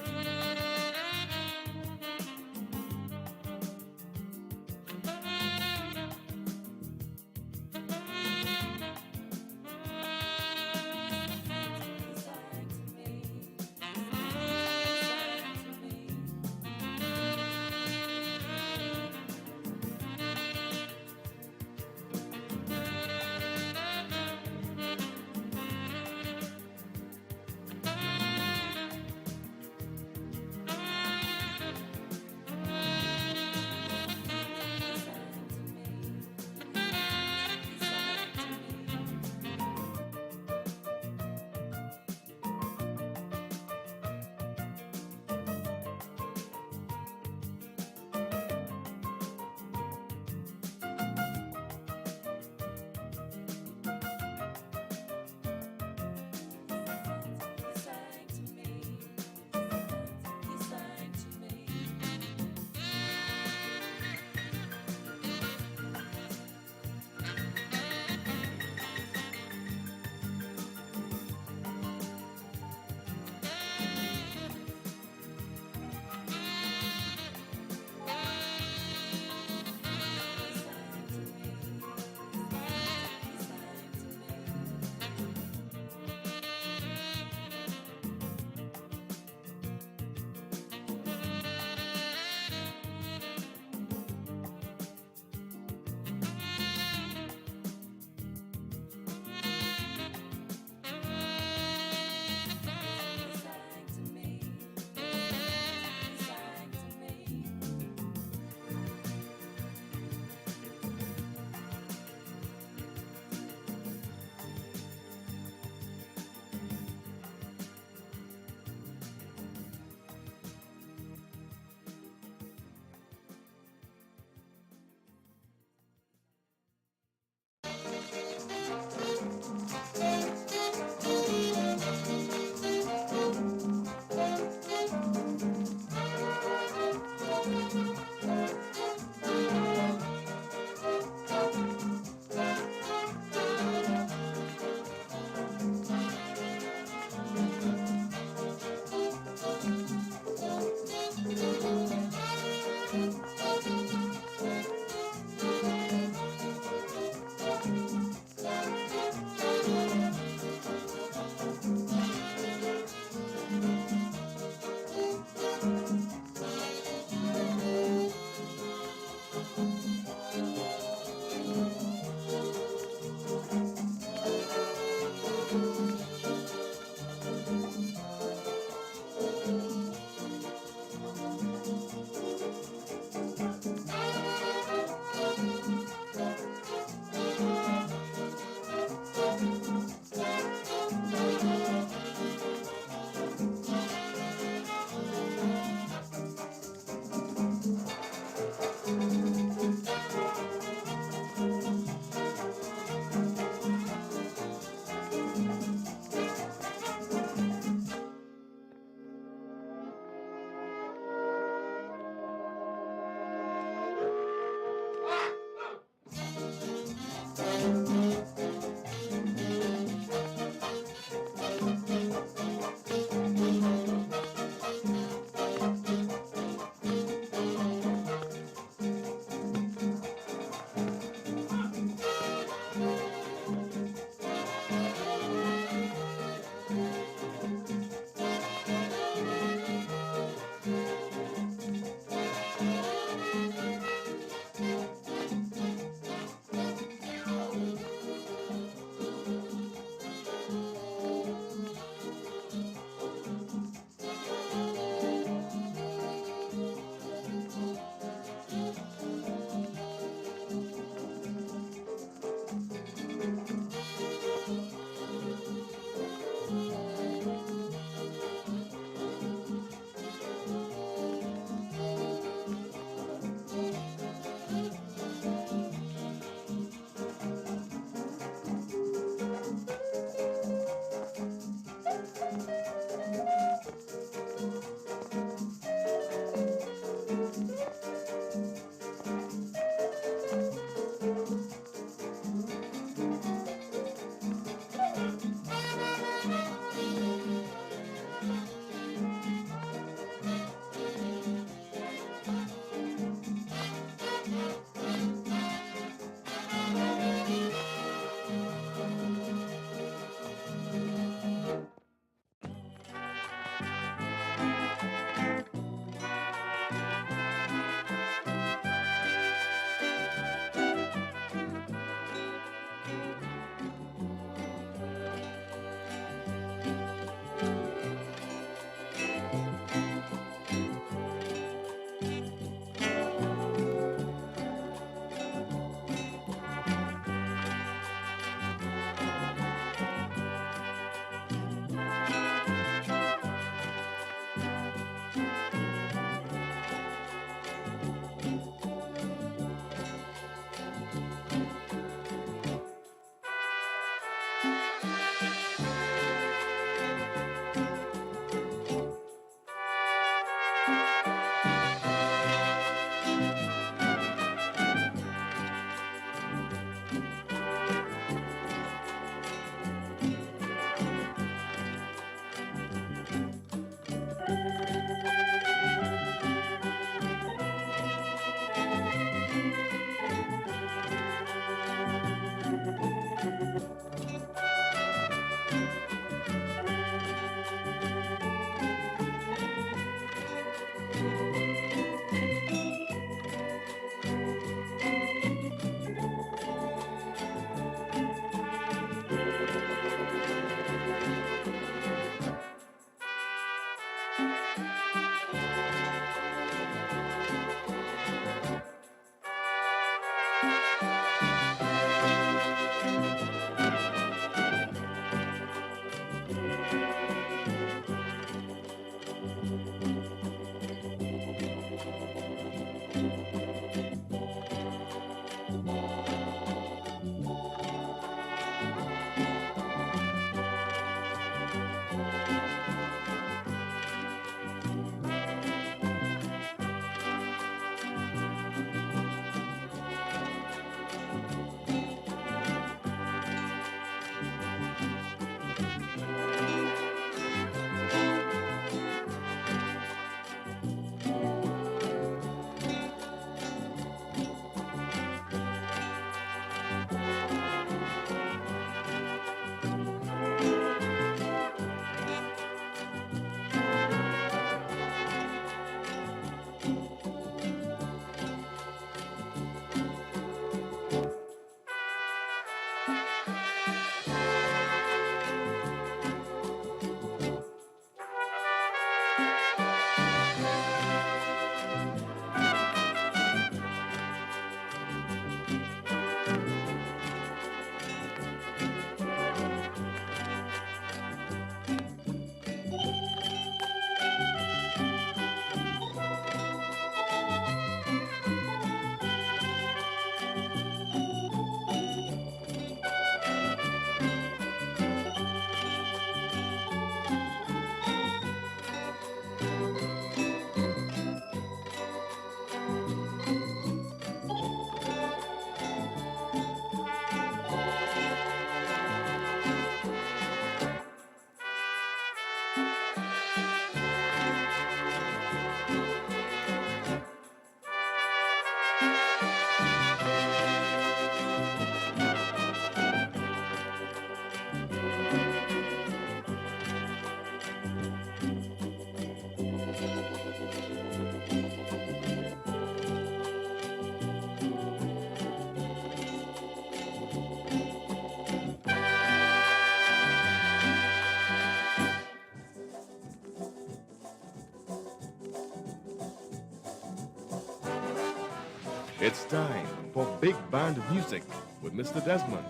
It's time for Big Band Music with Mr. Desmond.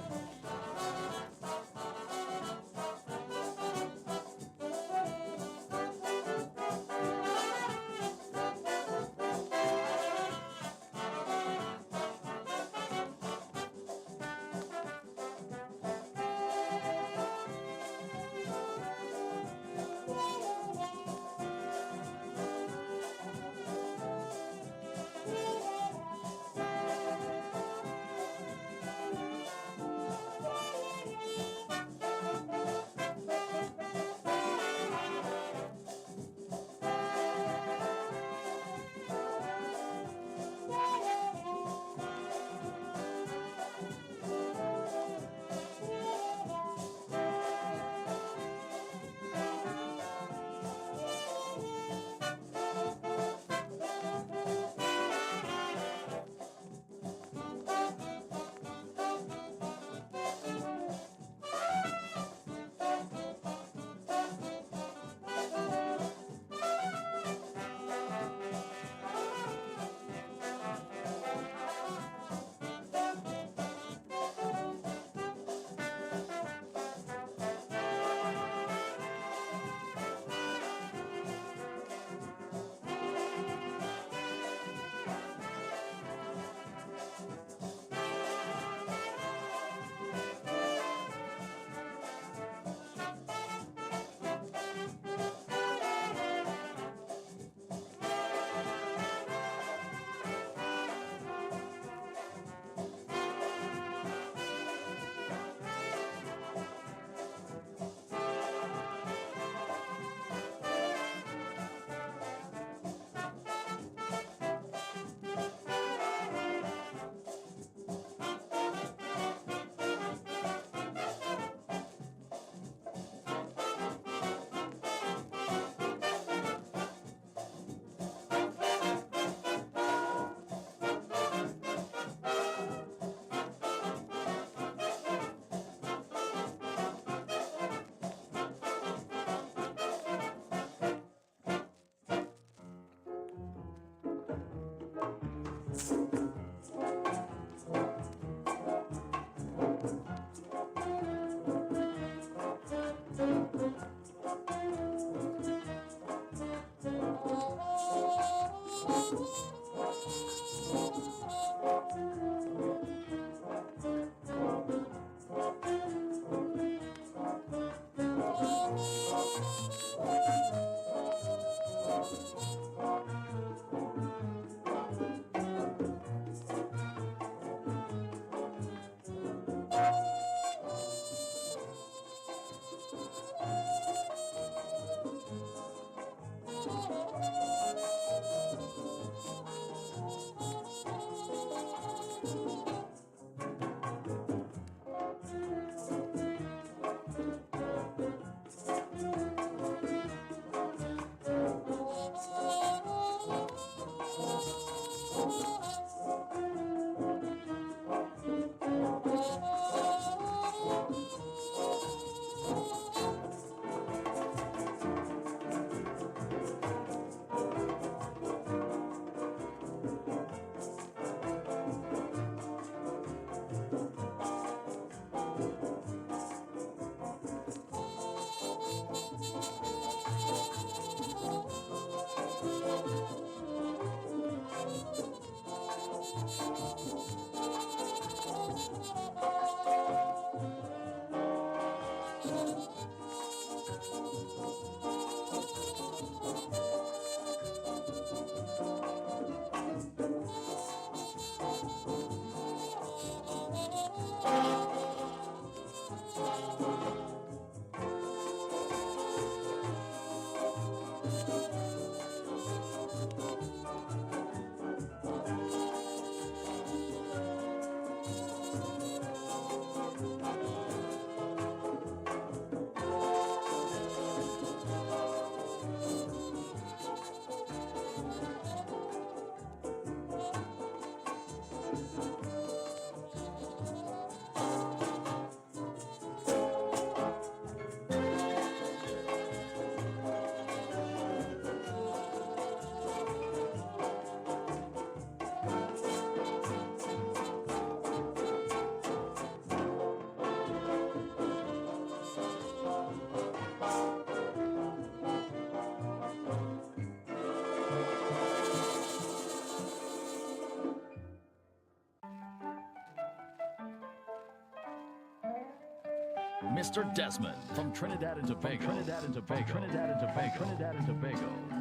Mr. Desmond from Trinidad and Tobago. Trinidad and Tobago. Trinidad and Tobago. Trinidad and Tobago.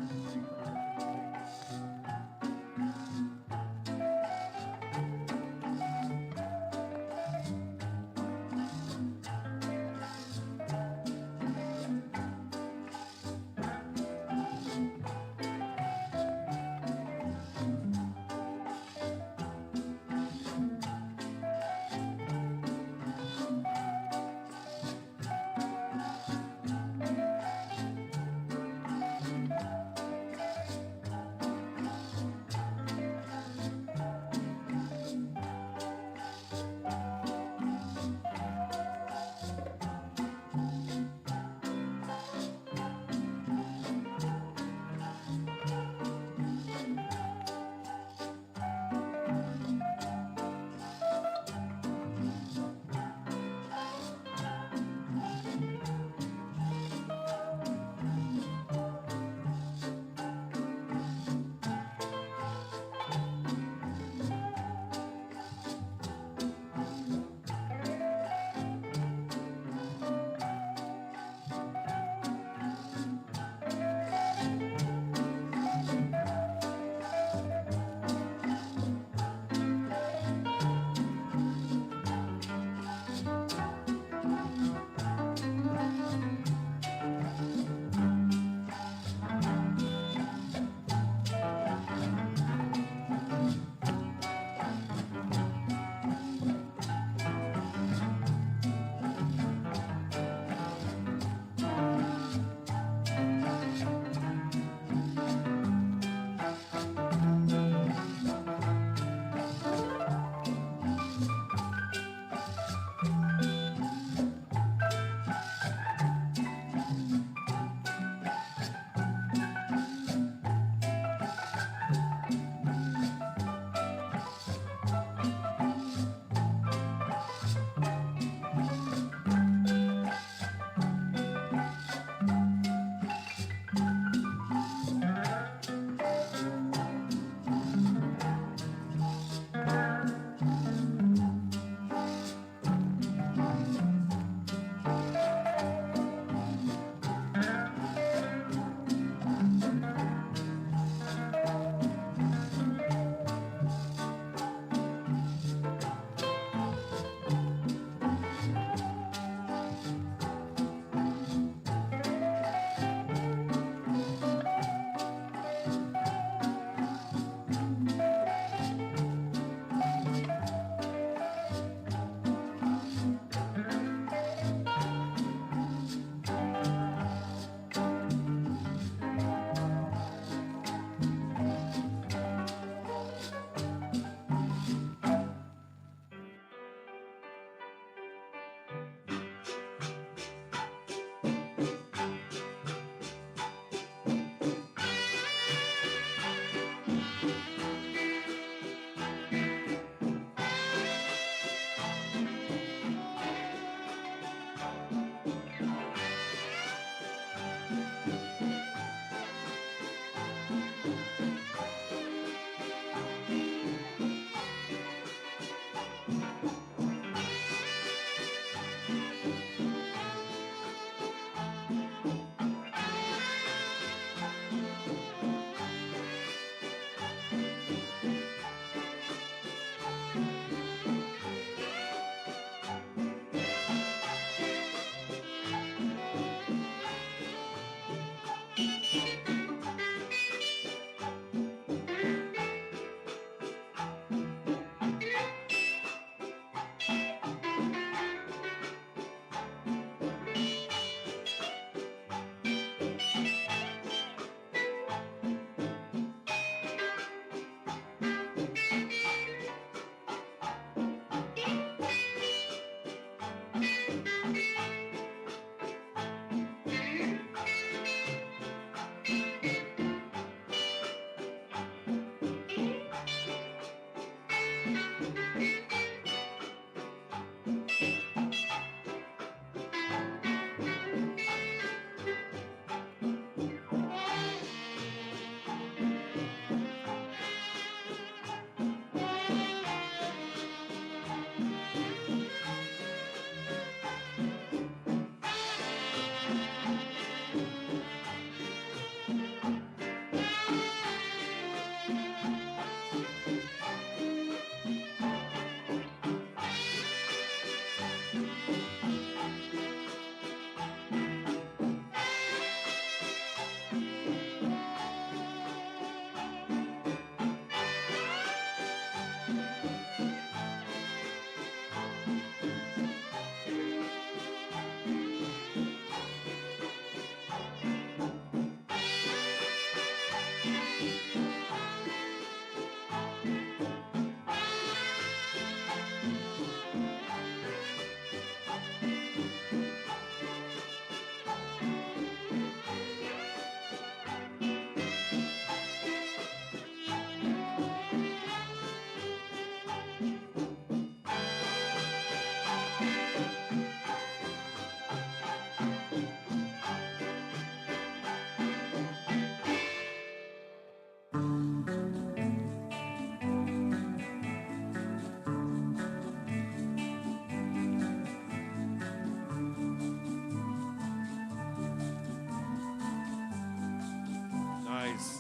Nice.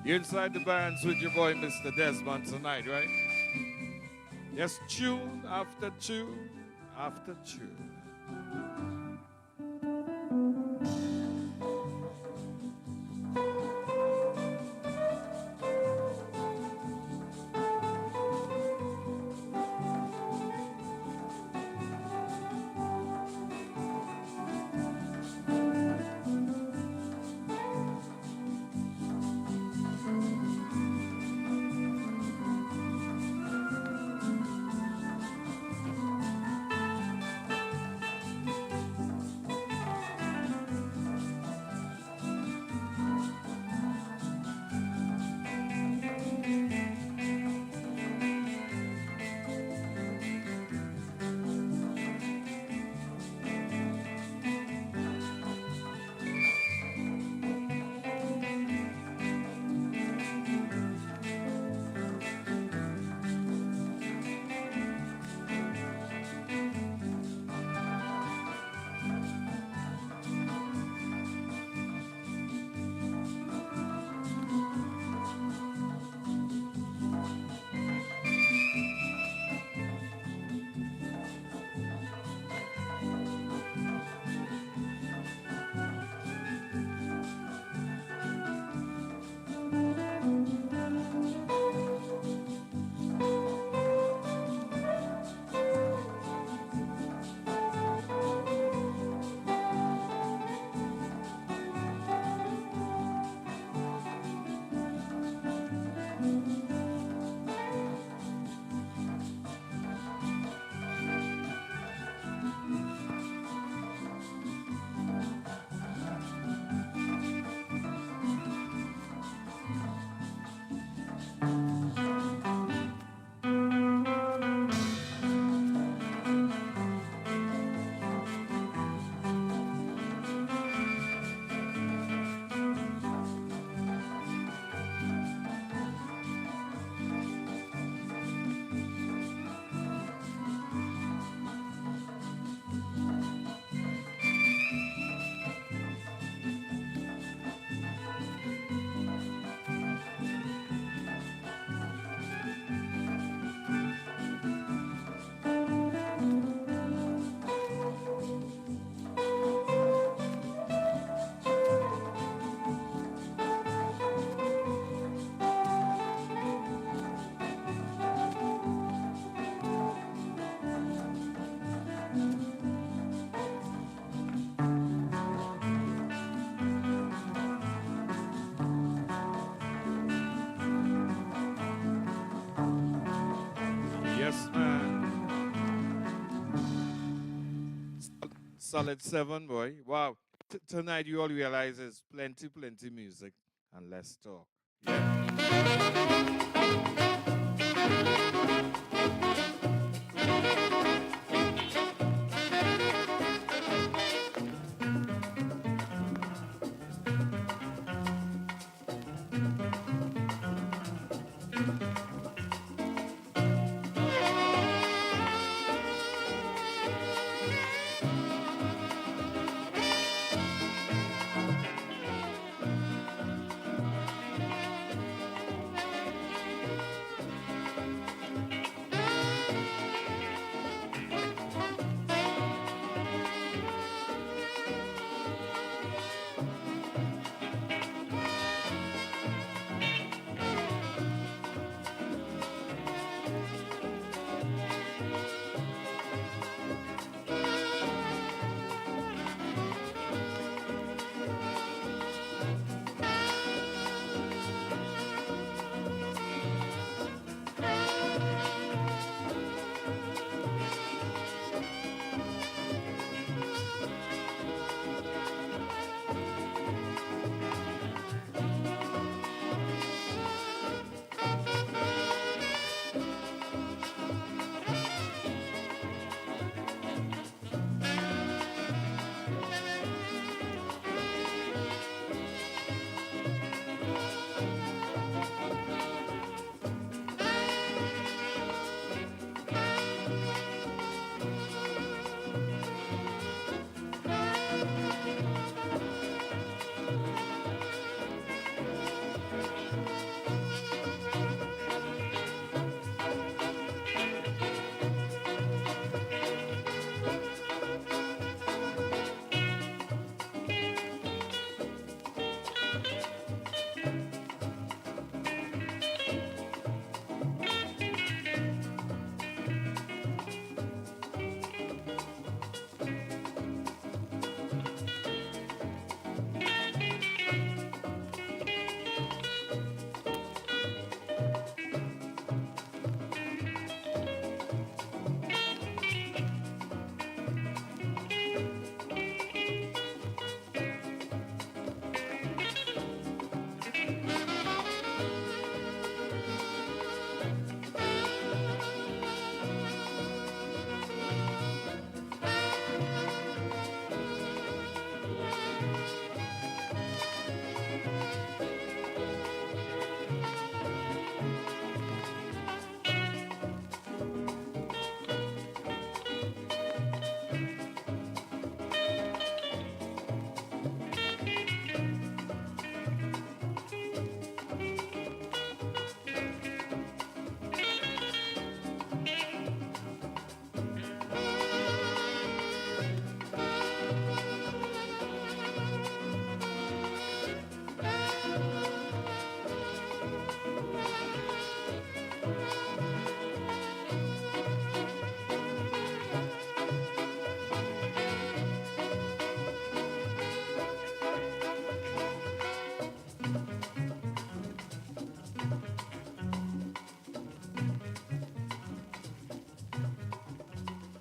You're inside the bands with your boy Mr. Desmond tonight, right? Yes, tune after tune after tune. Yes, man. Solid seven, boy. Wow. Tonight you all realize there's plenty, plenty music and less talk. Yeah.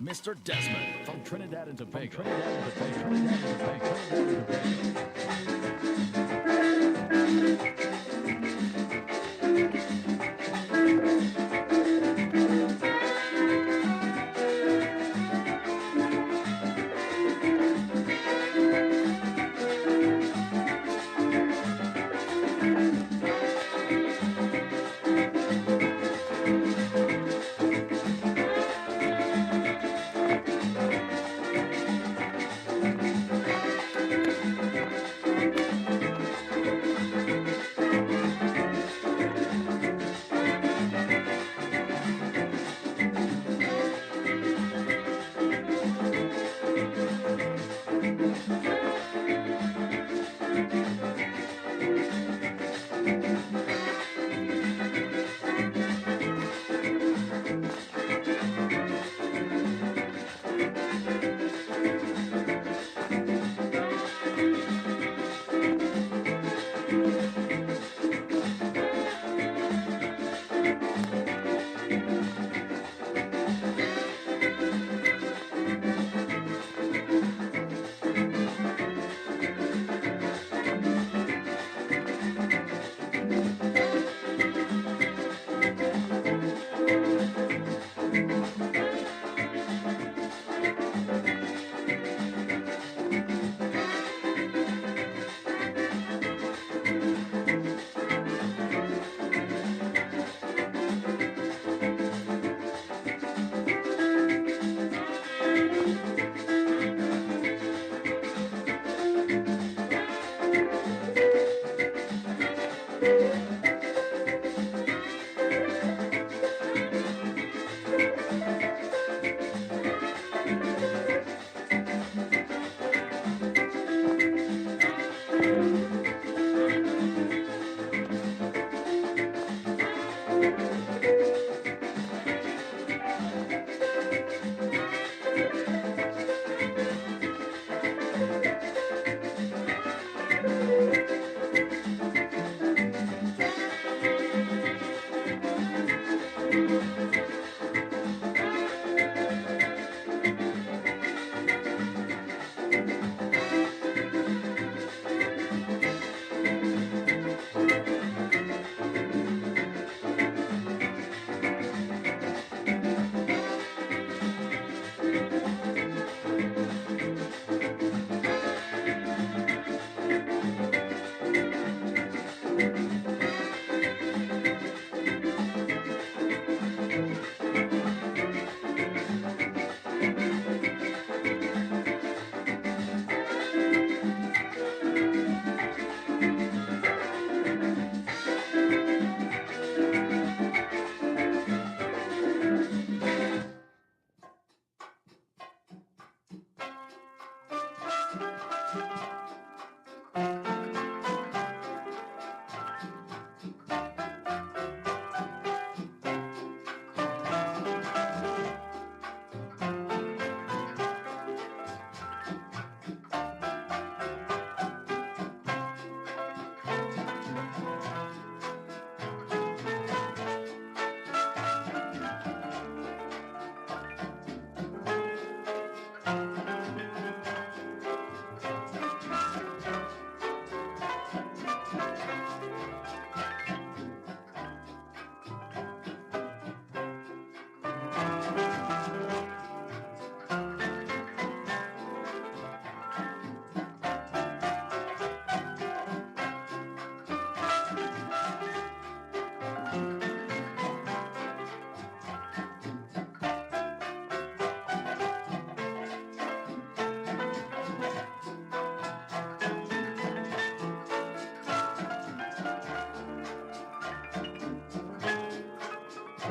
Mr. Desmond from Trinidad and Tobago. Trinidad and Tobago. Trinidad and Tobago. Trinidad and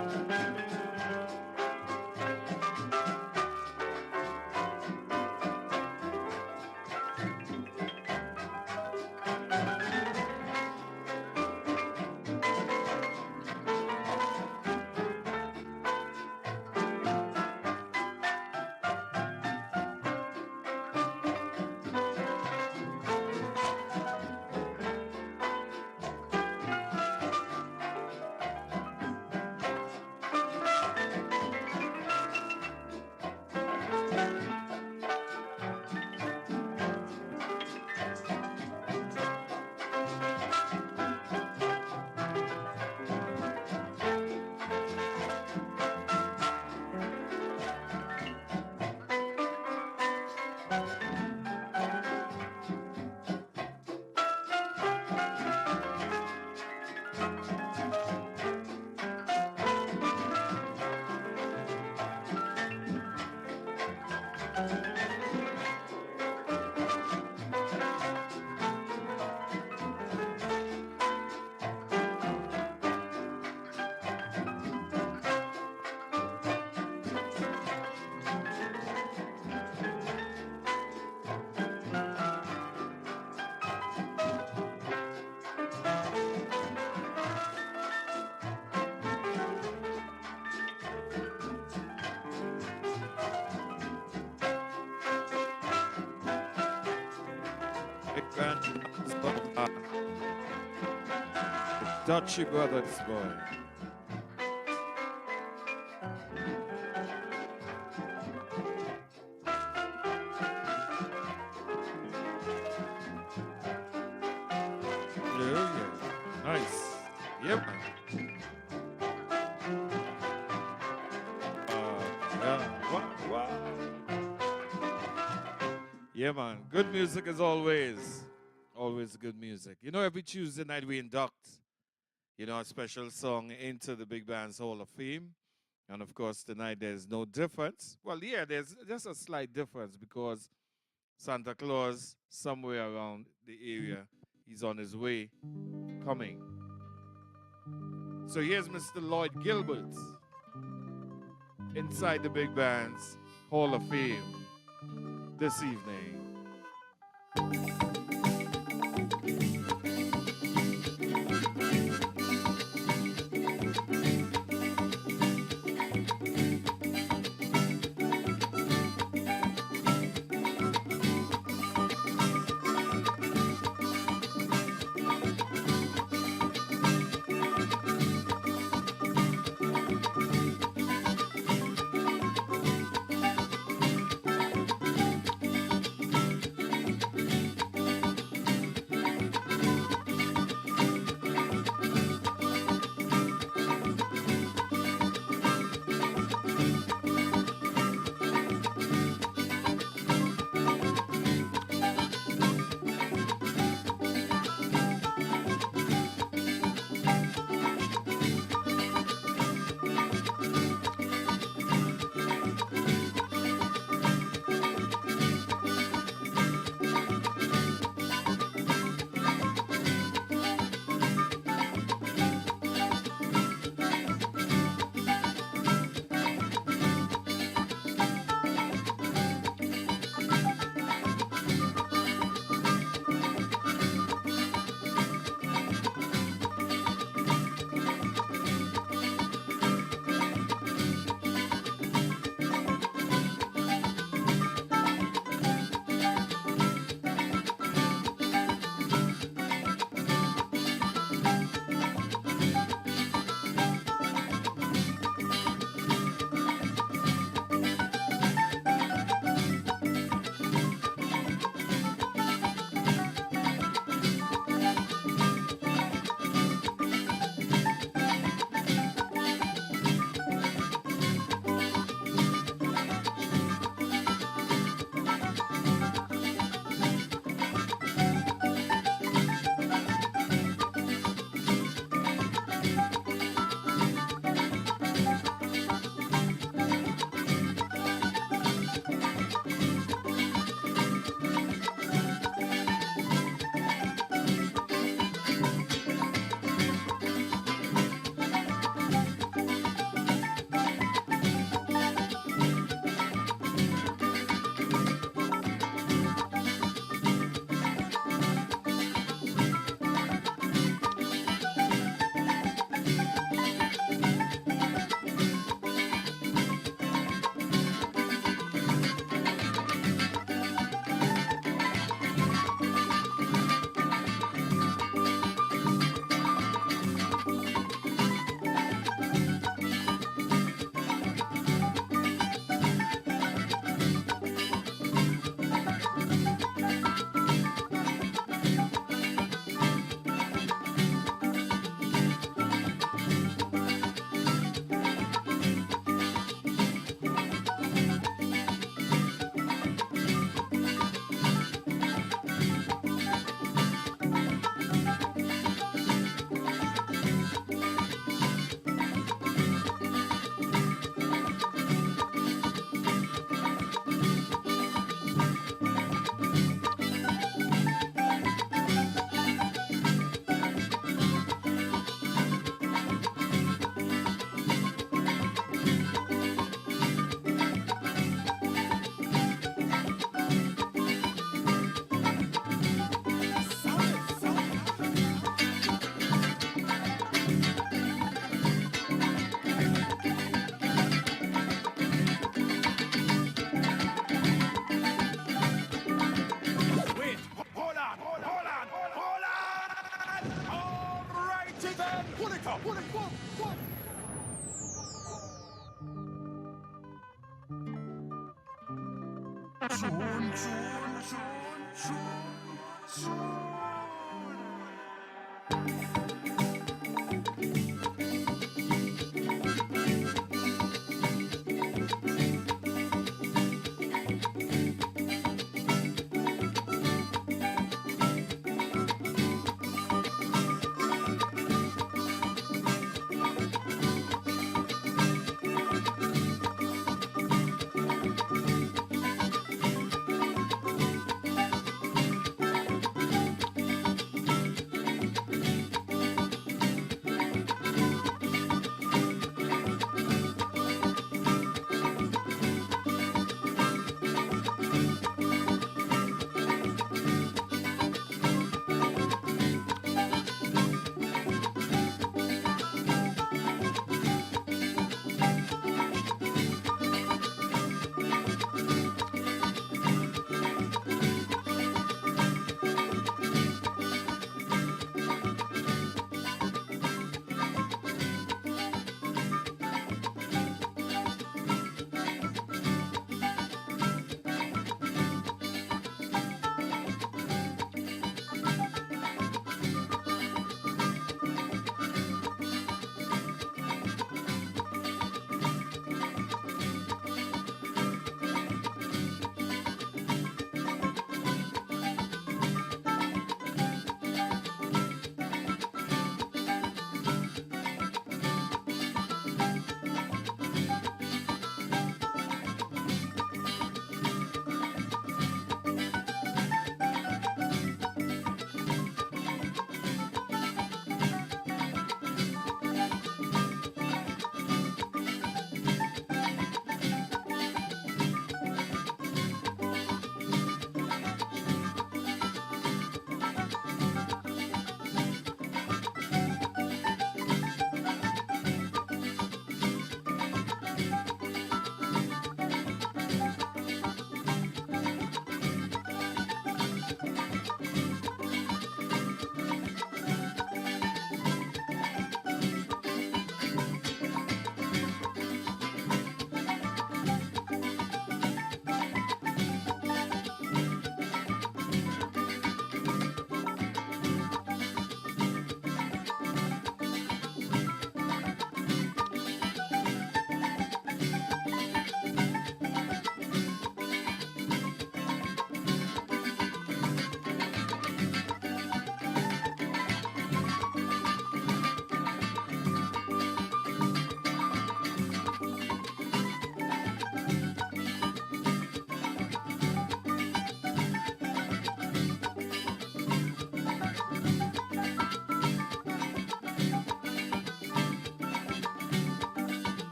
Tobago. Big band. Dutchy Brothers, boy. Yeah, yeah. Nice. Yep. Yeah. Wow, wow. Yeah, man. Good music as always. Always good music. You know, every Tuesday night we induct, a special song into the Big Band's Hall of Fame. And of course, tonight there's no difference. Well, yeah, there's just a slight difference because Santa Claus, somewhere around the area, he's on his way coming. So here's Mr. Lloyd Gilbert inside the Big Band's Hall of Fame this evening. it up. Pull it, pull.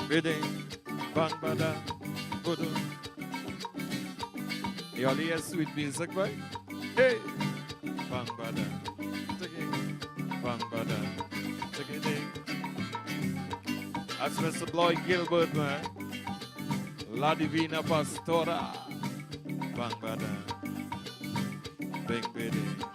Bidding, bang bada, budu. You all hear sweet music, boy? Hey, bang bada, ticking, bang bada, ticking. That's Mr. Lloyd Gilbert, man. La Divina Pastora, bang bada, bing bidding.